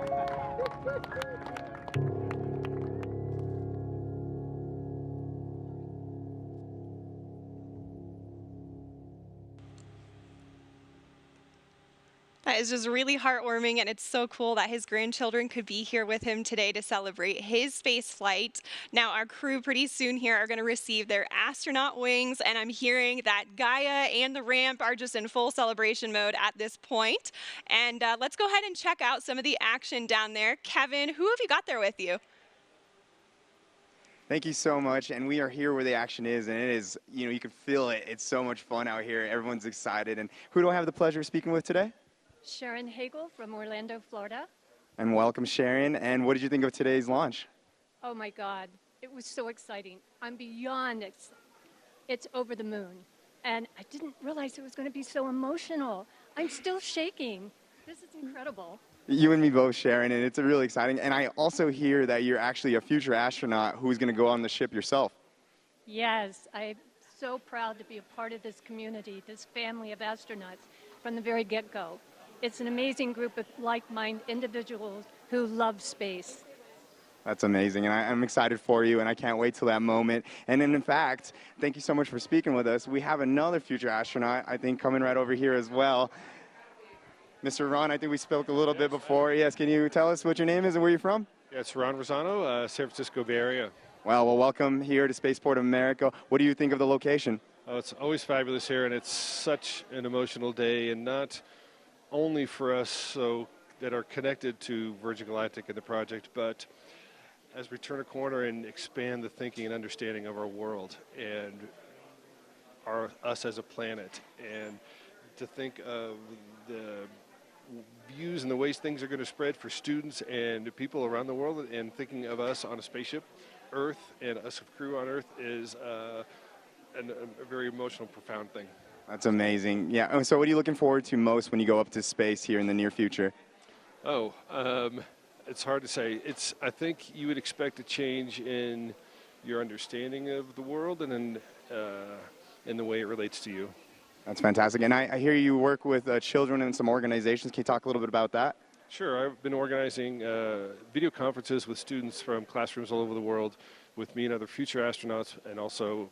That is just really heartwarming, and it's so cool that his grandchildren could be here with him today to celebrate his space flight. Now, our crew pretty soon here are going to receive their astronaut wings, and I'm hearing that Gaia and the ramp are just in full celebration mode at this point. And let's go ahead and check out some of the action down there. Kevin, who have you got there with you? Thank you so much, and we are here where the action is, and it is, you can feel it. It's so much fun out here. Everyone's excited. And who do I have the pleasure of speaking with today? Sharon Hagel from Orlando, Florida. And welcome, Sharon. And what did you think of today's launch? Oh my God, it was so exciting. I'm beyond it's over the moon. And I didn't realize it was going to be so emotional. I'm still shaking. This is incredible. You and me both, Sharon, and it's really exciting. And I also hear that you're actually a future astronaut who's going to go on the ship yourself. Yes, I'm so proud to be a part of this community, this family of astronauts from the very get-go. It's an amazing group of like-minded individuals who love space. That's amazing, and I'm excited for you, and I can't wait till that moment. And then, in fact, thank you so much for speaking with us. We have another future astronaut, I think, coming right over here as well. Mr. Ron, I think we spoke a little bit before. Yes, can you tell us what your name is and where you're from? Yeah, it's Ron Rosano, San Francisco Bay Area. Well, welcome here to Spaceport America. What do you think of the location? Oh, it's always fabulous here, and it's such an emotional day, and not only for us that are connected to Virgin Galactic and the project, but as we turn a corner and expand the thinking and understanding of our world and us as a planet, and to think of the views and the ways things are going to spread for students and people around the world, and thinking of us on a spaceship, Earth, and us a crew on Earth is a very emotional, profound thing. That's amazing. Yeah, so what are you looking forward to most when you go up to space here in the near future? It's hard to say. I think you would expect a change in your understanding of the world and in the way it relates to you. That's fantastic. And I hear you work with children in some organizations. Can you talk a little bit about that? Sure. I've been organizing video conferences with students from classrooms all over the world with me and other future astronauts, and also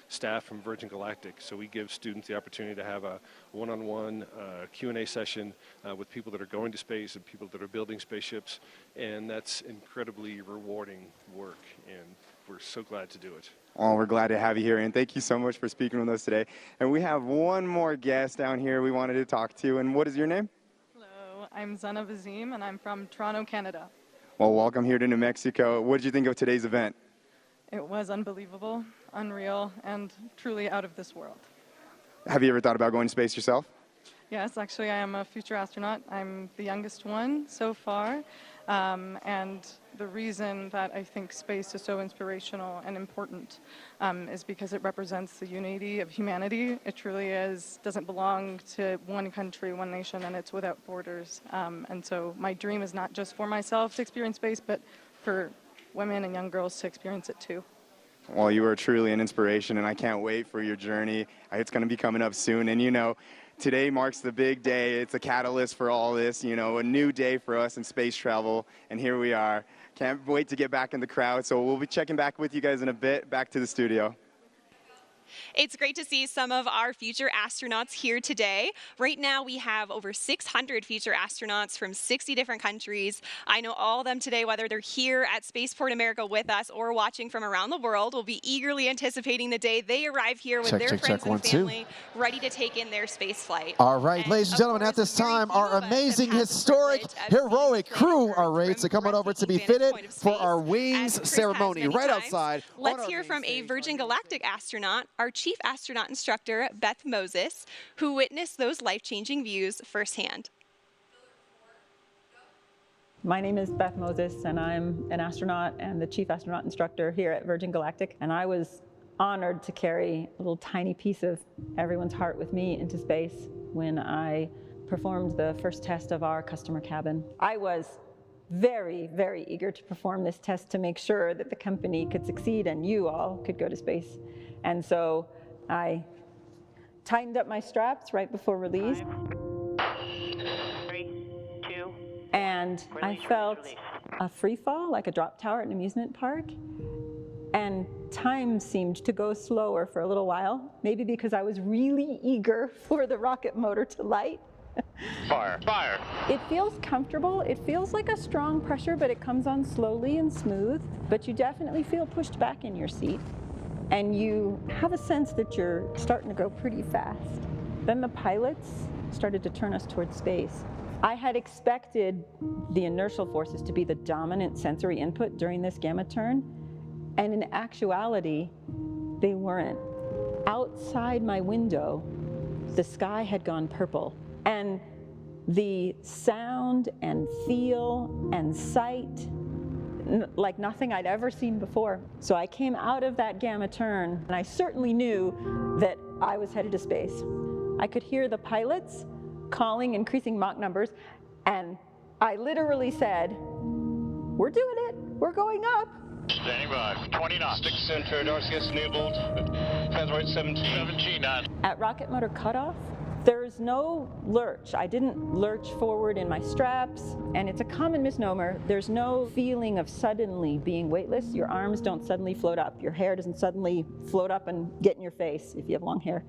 staff from Virgin Galactic. So we give students the opportunity to have a one-on-one Q&A session with people that are going to space and people that are building spaceships, and that's incredibly rewarding work, and we're so glad to do it. Oh, we're glad to have you here, and thank you so much for speaking with us today. And we have one more guest down here we wanted to talk to, and what is your name? Hello, I'm Zana Vazim, and I'm from Toronto, Canada. Well, welcome here to New Mexico. What did you think of today's event? It was unbelievable, unreal, and truly out of this world. Have you ever thought about going to space yourself? Yes, actually, I am a future astronaut. I'm the youngest one so far, and the reason that I think space is so inspirational and important is because it represents the unity of humanity. It truly doesn't belong to one country, one nation, and it's without borders. And so my dream is not just for myself to experience space, but for women and young girls to experience it too. Well, you are truly an inspiration, and I can't wait for your journey. It's going to be coming up soon, and today marks the big day. It's a catalyst for all this, a new day for us in space travel, and here we are. Can't wait to get back in the crowd, so we'll be checking back with you guys in a bit. Back to the studio. It's great to see some of our future astronauts here today. Right now, we have over 600 future astronauts from 60 different countries. I know all of them today, whether they're here at Spaceport America with us or watching from around the world, will be eagerly anticipating the day they arrive here with their friends and family, ready to take in their space flight. All right, ladies and gentlemen, at this time, our amazing, historic, heroic crew are ready to come on over to be fitted for our wings ceremony right outside. Let's hear from a Virgin Galactic astronaut, our chief astronaut instructor, Beth Moses, who witnessed those life-changing views firsthand. My name is Beth Moses, and I'm an astronaut and the chief astronaut instructor here at Virgin Galactic. And I was honored to carry a little tiny piece of everyone's heart with me into space when I performed the first test of our customer cabin. I was very, very eager to perform this test to make sure that the company could succeed and you all could go to space. And so I tightened up my straps right before release. 3, 2, and I felt a free fall, like a drop tower at an amusement park. And time seemed to go slower for a little while, maybe because I was really eager for the rocket motor to light. Fire, fire. It feels comfortable. It feels like a strong pressure, but it comes on slowly and smooth. But you definitely feel pushed back in your seat. And you have a sense that you're starting to go pretty fast. Then the pilots started to turn us towards space. I had expected the inertial forces to be the dominant sensory input during this gamma turn. And in actuality, they weren't. Outside my window, the sky had gone purple. And the sound and feel and sight, like nothing I'd ever seen before. So I came out of that gamma turn, and I certainly knew that I was headed to space. I could hear the pilots calling increasing Mach numbers, and I literally said, "We're doing it, we're going up." Standing by, 20 knots. Stick center, RCS enabled, transmit 17 knots. At rocket motor cutoff, there's no lurch. I didn't lurch forward in my straps, and it's a common misnomer. There's no feeling of suddenly being weightless. Your arms don't suddenly float up. Your hair doesn't suddenly float up and get in your face if you have long hair.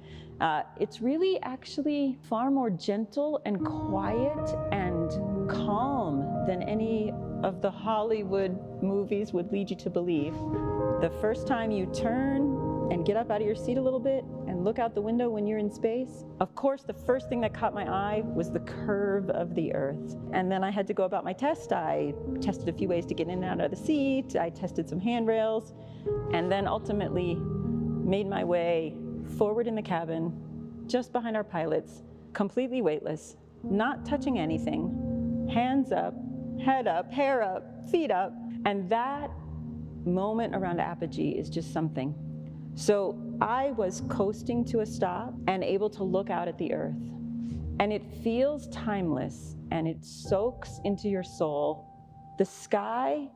It's really actually far more gentle and quiet and calm than any of the Hollywood movies would lead you to believe. The first time you turn and get up out of your seat a little bit and look out the window when you're in space, of course, the first thing that caught my eye was the curve of the Earth. And then I had to go about my test. I tested a few ways to get in and out of the seat. I tested some handrails, and then ultimately made my way forward in the cabin, just behind our pilots, completely weightless, not touching anything, hands up, head up, hair up, feet up. And that moment around apogee is just something. So I was coasting to a stop and able to look out at the Earth. And it feels timeless, and it soaks into your soul. The sky,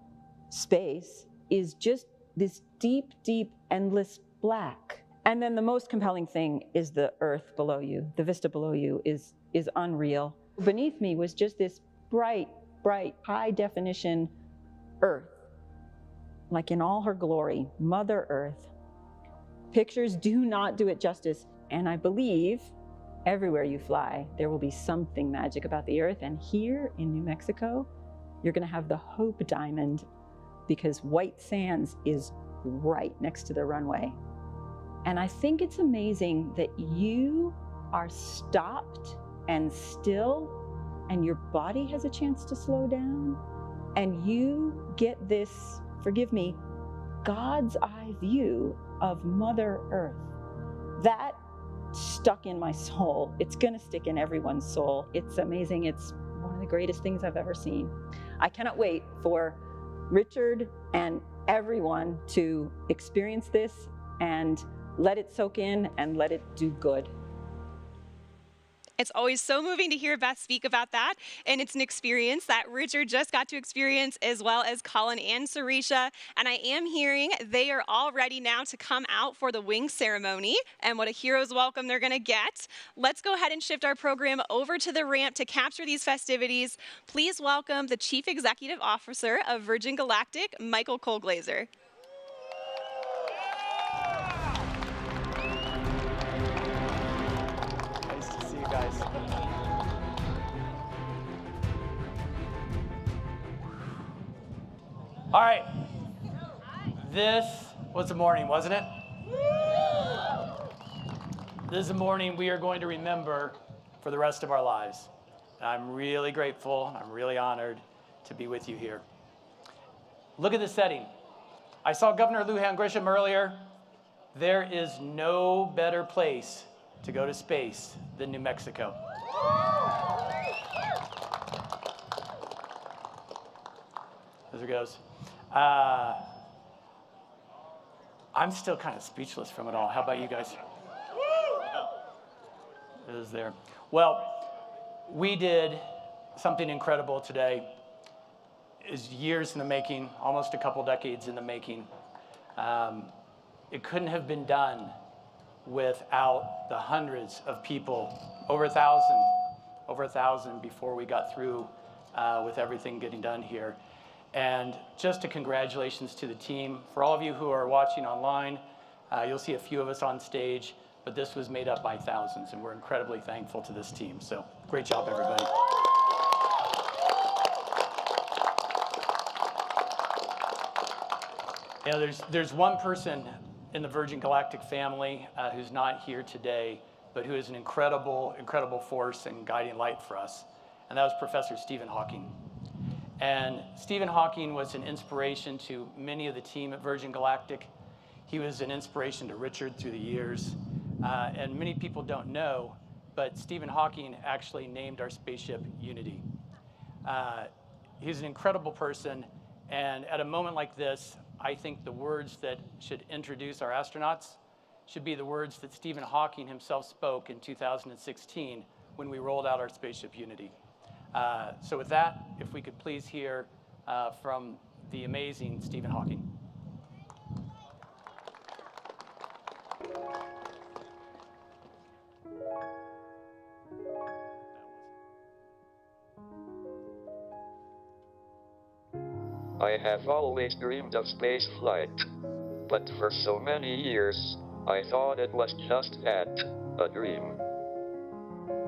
space, is just this deep, deep, endless black. And then the most compelling thing is the Earth below you. The vista below you is unreal. Beneath me was just this bright, bright, high definition Earth, like in all her glory, Mother Earth. Pictures do not do it justice, and I believe everywhere you fly, there will be something magic about the Earth, and here in New Mexico, you're gonna have the Hope Diamond, because White Sands is right next to the runway. And I think it's amazing that you are stopped and still, and your body has a chance to slow down, and you get this, forgive me, God's eye view of Mother Earth. That stuck in my soul. It's gonna stick in everyone's soul. It's amazing. It's one of the greatest things I've ever seen. I cannot wait for Richard and everyone to experience this and let it soak in and let it do good. It's always so moving to hear Beth speak about that, and it's an experience that Richard just got to experience, as well as Colin and Sarisha. And I am hearing they are all ready now to come out for the wing ceremony, and what a hero's welcome they're gonna get. Let's go ahead and shift our program over to the ramp to capture these festivities. Please welcome the Chief Executive Officer of Virgin Galactic, Michael Colglazer. Guys. All right. This was a morning, wasn't it? This is a morning we are going to remember for the rest of our lives. And I'm really grateful, I'm really honored to be with you here. Look at the setting. I saw Governor Lujan Grisham earlier. There is no better place to go to space than New Mexico. As it goes. I'm still kind of speechless from it all. How about you guys? It is there. Well, we did something incredible today. is years in the making, almost a couple decades in the making. It couldn't have been done without the hundreds of people, over 1,000 before we got through with everything getting done here. And just a congratulations to the team. For all of you who are watching online, you'll see a few of us on stage, but this was made up by thousands, and we're incredibly thankful to this team. So great job, everybody. You know, there's one person in the Virgin Galactic family who's not here today, but who is an incredible, incredible force and guiding light for us, and that was Professor Stephen Hawking. And Stephen Hawking was an inspiration to many of the team at Virgin Galactic. He was an inspiration to Richard through the years. And many people don't know, but Stephen Hawking actually named our spaceship Unity. He's an incredible person, and at a moment like this, I think the words that should introduce our astronauts should be the words that Stephen Hawking himself spoke in 2016 when we rolled out our spaceship Unity. So with that, if we could please hear from the amazing Stephen Hawking. I have always dreamed of space flight, but for so many years, I thought it was just that, a dream.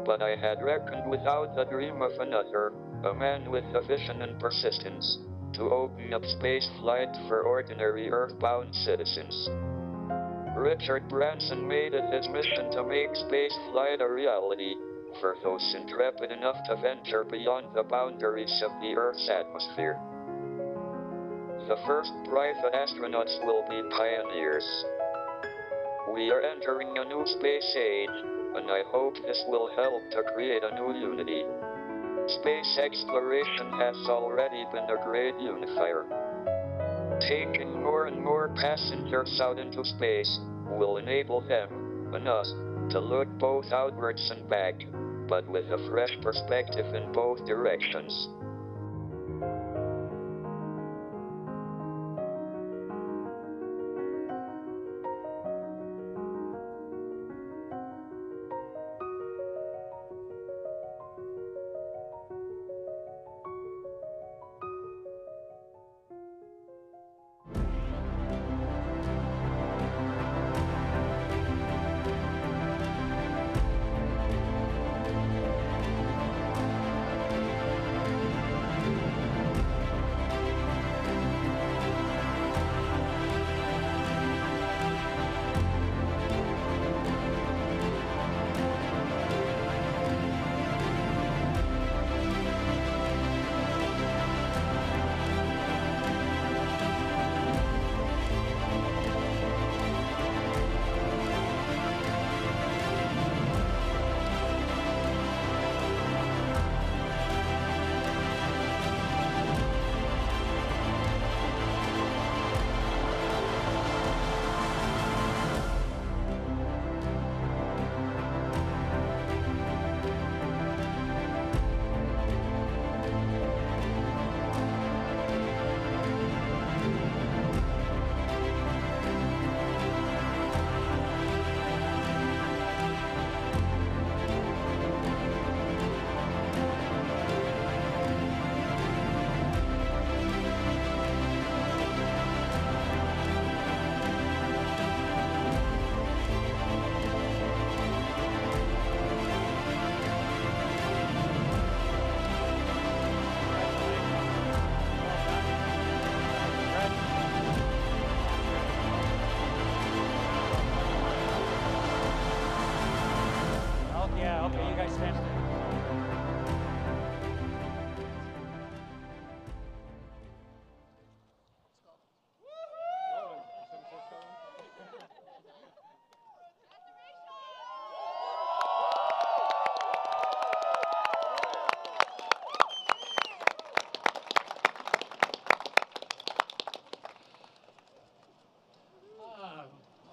But I had reckoned without the dream of another, a man with a vision and persistence, to open up space flight for ordinary Earthbound citizens. Richard Branson made it his mission to make space flight a reality, for those intrepid enough to venture beyond the boundaries of the Earth's atmosphere. The first private astronauts will be pioneers. We are entering a new space age, and I hope this will help to create a new unity. Space exploration has already been a great unifier. Taking more and more passengers out into space will enable them, and us, to look both outwards and back, but with a fresh perspective in both directions.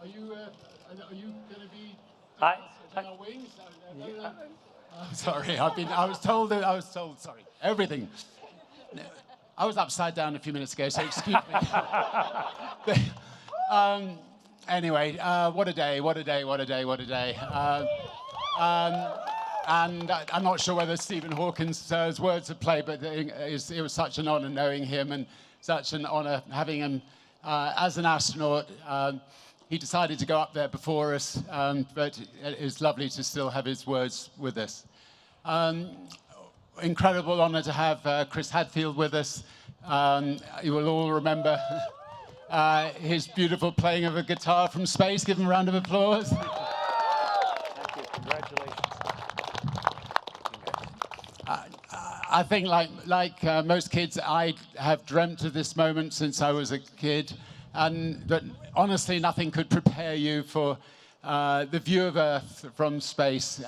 Are you going to be on our wings? Sorry, I was told, sorry, everything. I was upside down a few minutes ago, so excuse me. Anyway, what a day, what a day, what a day, what a day. And I'm not sure whether Stephen Hawking's words have played, but it was such an honor knowing him and such an honor having him as an astronaut. He decided to go up there before us, but it's lovely to still have his words with us. Incredible honor to have Chris Hadfield with us. You will all remember his beautiful playing of a guitar from space. Give him a round of applause. Thank you. Congratulations. I think, like most kids, I have dreamt of this moment since I was a kid, and that honestly, nothing could prepare you for the view of Earth from space.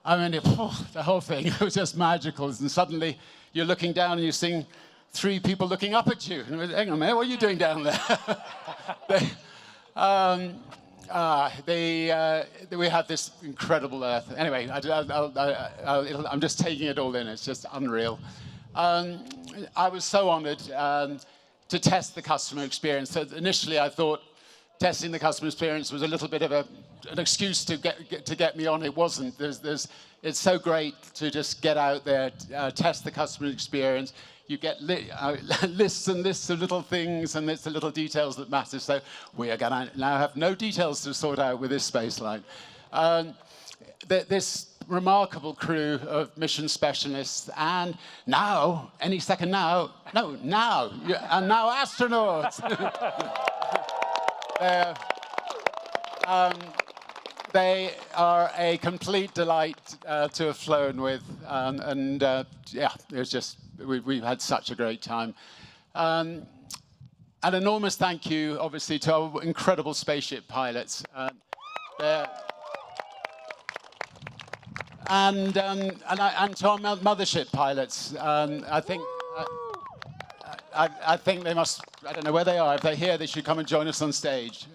I mean, the whole thing was just magical, and suddenly you're looking down and you're seeing 3 people looking up at you. Hang on a minute, what are you doing down there? We have this incredible Earth. Anyway, I'm just taking it all in. It's just unreal. I was so honored to test the customer experience. So initially, I thought testing the customer experience was a little bit of an excuse to get me on. It wasn't. It's so great to just get out there, test the customer experience. You get lists and lists of little things, and it's the little details that matter. So we are going to now have no details to sort out with this space line. This remarkable crew of mission specialists, and now, any second now, and now astronauts. They are a complete delight to have flown with, yeah, it was just, we've had such a great time. An enormous thank you, obviously, to our incredible spaceship pilots. And to our mothership pilots. I think they must, I don't know where they are. If they're here, they should come and join us on stage.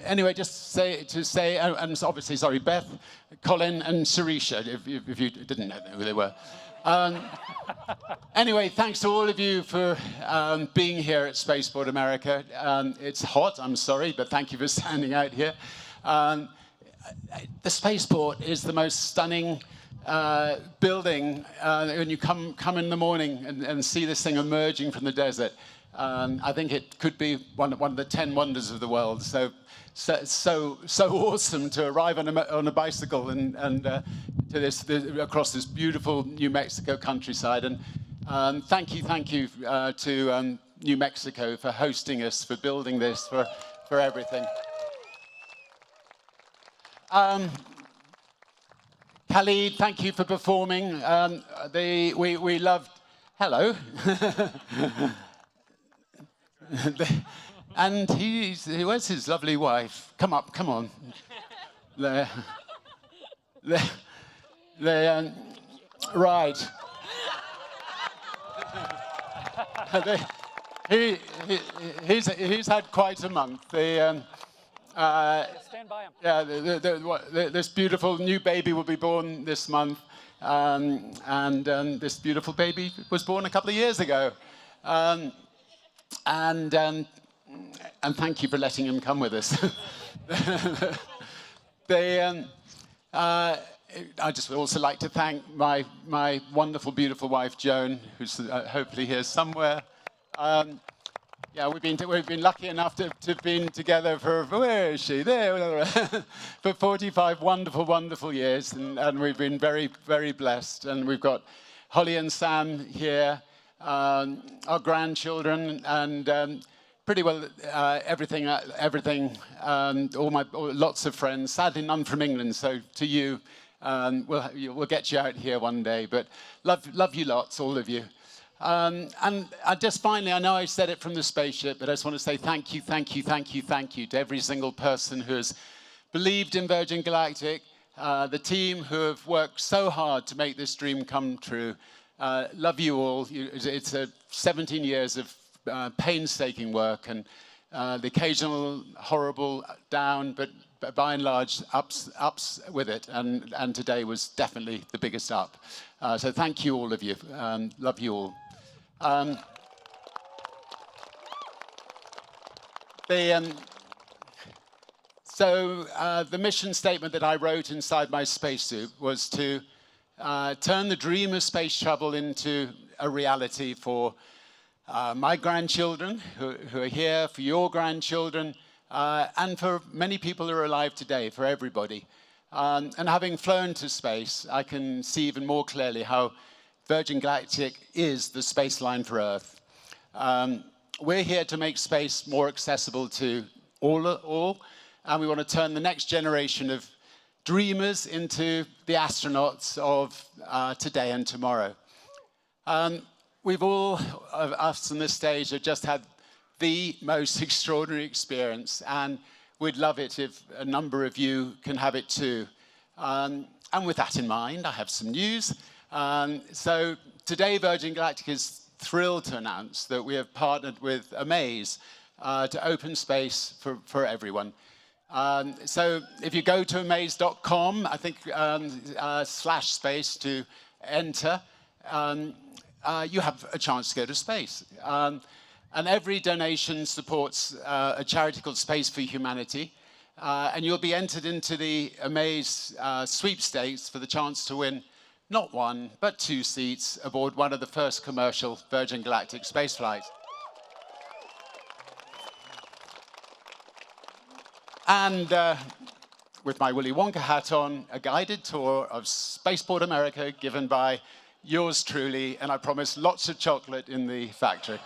Anyway, just to say, and obviously, sorry, Beth, Colin, and Sarisha, if you didn't know who they were. Anyway, thanks to all of you for being here at Spaceport America. It's hot, I'm sorry, but thank you for standing out here. The spaceport is the most stunning building. When you come in the morning and see this thing emerging from the desert, I think it could be one of the 10 wonders of the world. So awesome to arrive on a bicycle and across this beautiful New Mexico countryside. And thank you to New Mexico for hosting us, for building this, for everything. Khalid, thank you for performing. We loved. Hello. And where's his lovely wife? Come on. There. Right. He's had quite a month. Stand by him. Yeah, this beautiful new baby will be born this month, and this beautiful baby was born a couple of years ago. And thank you for letting him come with us. I just would also like to thank my wonderful, beautiful wife, Joan, who's hopefully here somewhere. Yeah, we've been lucky enough to have been together for, where is she? There, for 45 wonderful, wonderful years, and we've been very, very blessed. And we've got Holly and Sam here, our grandchildren, and pretty well everything. Lots of friends. Sadly, none from England. So to you, we'll get you out here one day. But love you lots, all of you. And I just finally, I know I said it from the spaceship, but I just want to say thank you to every single person who has believed in Virgin Galactic, the team who have worked so hard to make this dream come true. Love you all. It's 17 years of painstaking work, and the occasional horrible down, but by and large, ups with it, and today was definitely the biggest up. So thank you, all of you. Love you all. The mission statement that I wrote inside my spacesuit was to turn the dream of space travel into a reality for my grandchildren who are here, for your grandchildren, and for many people who are alive today, for everybody. And having flown to space, I can see even more clearly how Virgin Galactic is the space line for Earth. We're here to make space more accessible to all, and we want to turn the next generation of dreamers into the astronauts of today and tomorrow. We've all of us on this stage have just had the most extraordinary experience, and we'd love it if a number of you can have it too. And with that in mind, I have some news. So today, Virgin Galactic is thrilled to announce that we have partnered with Amaze to open space for everyone. So if you go to amaze.com, I think /space to enter, you have a chance to go to space. And every donation supports a charity called Space for Humanity. And you'll be entered into the Amaze sweepstakes for the chance to win not one, but 2 seats aboard one of the first commercial Virgin Galactic space flights. And with my Willy Wonka hat on, a guided tour of Spaceport America given by yours truly, and I promise lots of chocolate in the factory.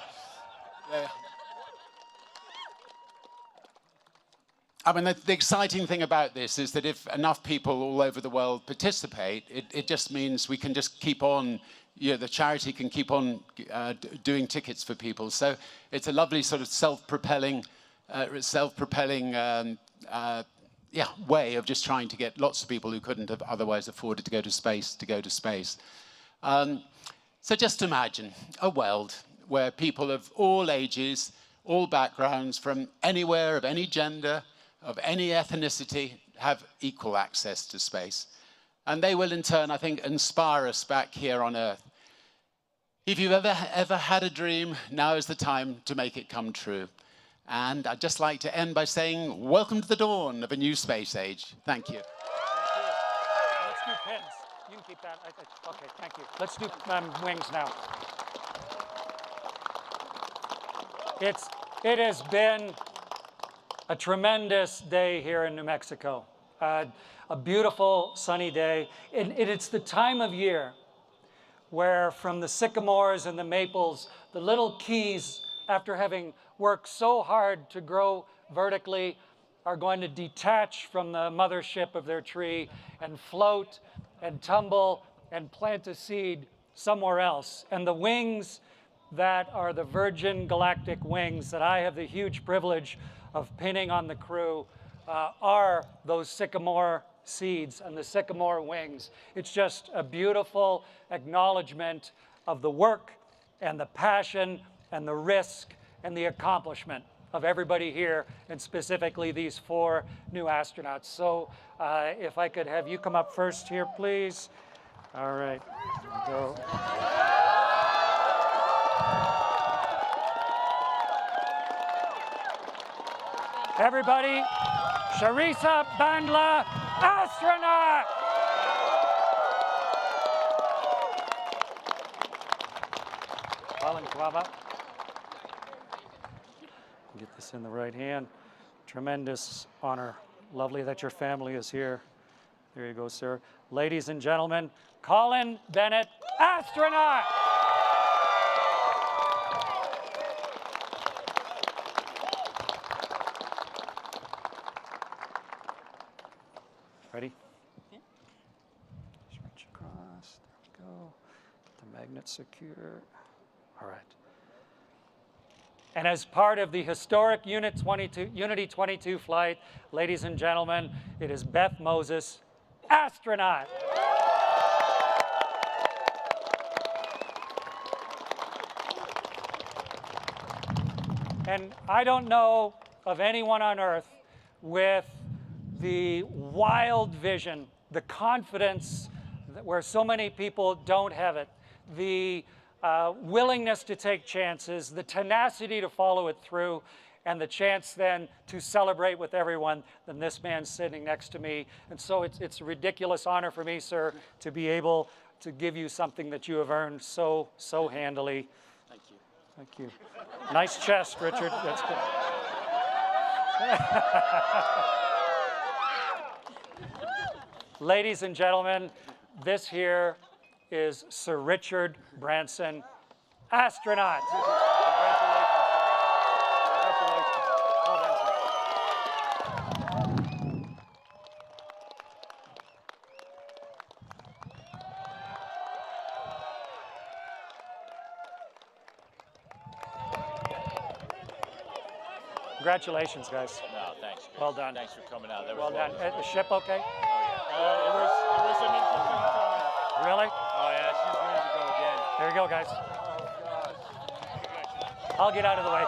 I mean, the exciting thing about this is that if enough people all over the world participate, it just means we can just keep on, the charity can keep on doing tickets for people. So it's a lovely sort of self-propelling way of just trying to get lots of people who couldn't have otherwise afforded to go to space. So just imagine a world where people of all ages, all backgrounds, from anywhere, of any gender, of any ethnicity, have equal access to space. And they will in turn, I think, inspire us back here on Earth. If you've ever had a dream, now is the time to make it come true. And I'd just like to end by saying, welcome to the dawn of a new space age. Thank you. Let's do pins. You can keep that. Okay, thank you. Let's do wings now. It has been a tremendous day here in New Mexico. A beautiful sunny day. It's the time of year where from the sycamores and the maples, the little keys, after having worked so hard to grow vertically, are going to detach from the mothership of their tree and float and tumble and plant a seed somewhere else. And the wings that are the Virgin Galactic wings that I have the huge privilege of pinning on the crew are those sycamore seeds and the sycamore wings. It's just a beautiful acknowledgement of the work and the passion and the risk and the accomplishment of everybody here, and specifically these 4 new astronauts. So if I could have you come up first here, please. All right, go. Everybody, Sharisa Bandla, astronaut! Colin Kwaba. Get this in the right hand. Tremendous honor. Lovely that your family is here. There you go, sir. Ladies and gentlemen, Colin Bennett, astronaut! Ready? Yeah. Stretch across. There we go. Get the magnet secure. All right. And as part of the historic Unity 22 flight, ladies and gentlemen, it is Beth Moses, astronaut. And I don't know of anyone on Earth with the wild vision, the confidence where so many people don't have it, the willingness to take chances, the tenacity to follow it through, and the chance then to celebrate with everyone. Then this man sitting next to me. And so it's a ridiculous honor for me, sir, to be able to give you something that you have earned so handily. Thank you. Thank you. Nice chest, Richard. That's good. Ladies and gentlemen, this here is Sir Richard Branson, astronaut. Congratulations. Congratulations. Well done, sir. Congratulations, guys. No, thanks. Chris. Well done. Thanks for coming out. That was Well done. wonderful. The ship okay? Oh, yeah. It was an interesting time. Really? Oh, yeah, she's ready to go again. There you go, guys. Oh, gosh. I'll get out of the way.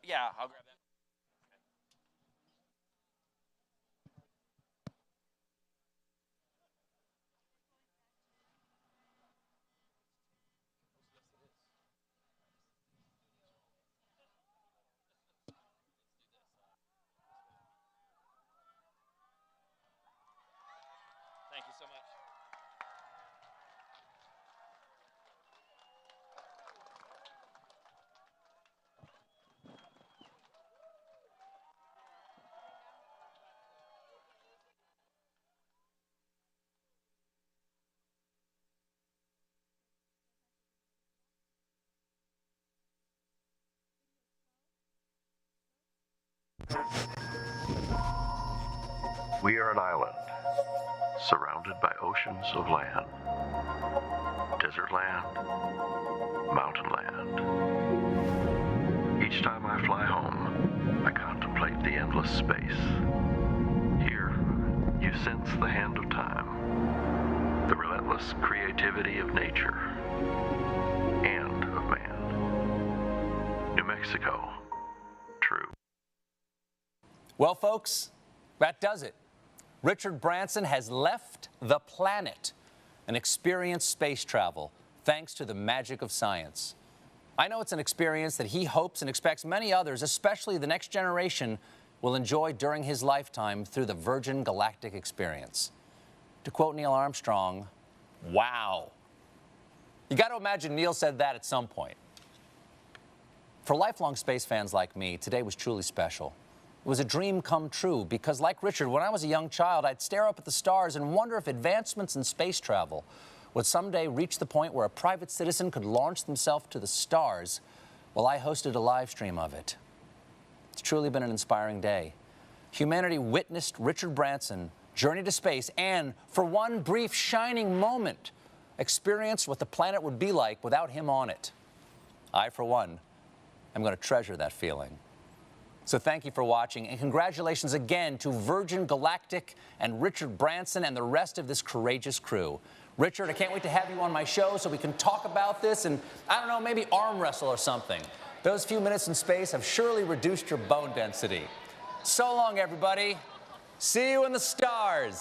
Yeah, I'll grab that. Thank you so much. We are an island, surrounded by oceans of land, desert land, mountain land. Each time I fly home, I contemplate the endless space. Here, you sense the hand of time, the relentless creativity of nature, and of man. New Mexico, true. Well, folks, that does it. Richard Branson has left the planet and experienced space travel thanks to the magic of science. I know it's an experience that he hopes and expects many others, especially the next generation, will enjoy during his lifetime through the Virgin Galactic experience. To quote Neil Armstrong, wow. You got to imagine Neil said that at some point. For lifelong space fans like me, today was truly special. It was a dream come true because, like Richard, when I was a young child, I'd stare up at the stars and wonder if advancements in space travel would someday reach the point where a private citizen could launch themselves to the stars while I hosted a live stream of it. It's truly been an inspiring day. Humanity witnessed Richard Branson journey to space and, for one brief shining moment, experienced what the planet would be like without him on it. I, for one, am going to treasure that feeling. So thank you for watching, and congratulations again to Virgin Galactic and Richard Branson and the rest of this courageous crew. Richard, I can't wait to have you on my show so we can talk about this and, I don't know, maybe arm wrestle or something. Those few minutes in space have surely reduced your bone density. So long, everybody. See you in the stars.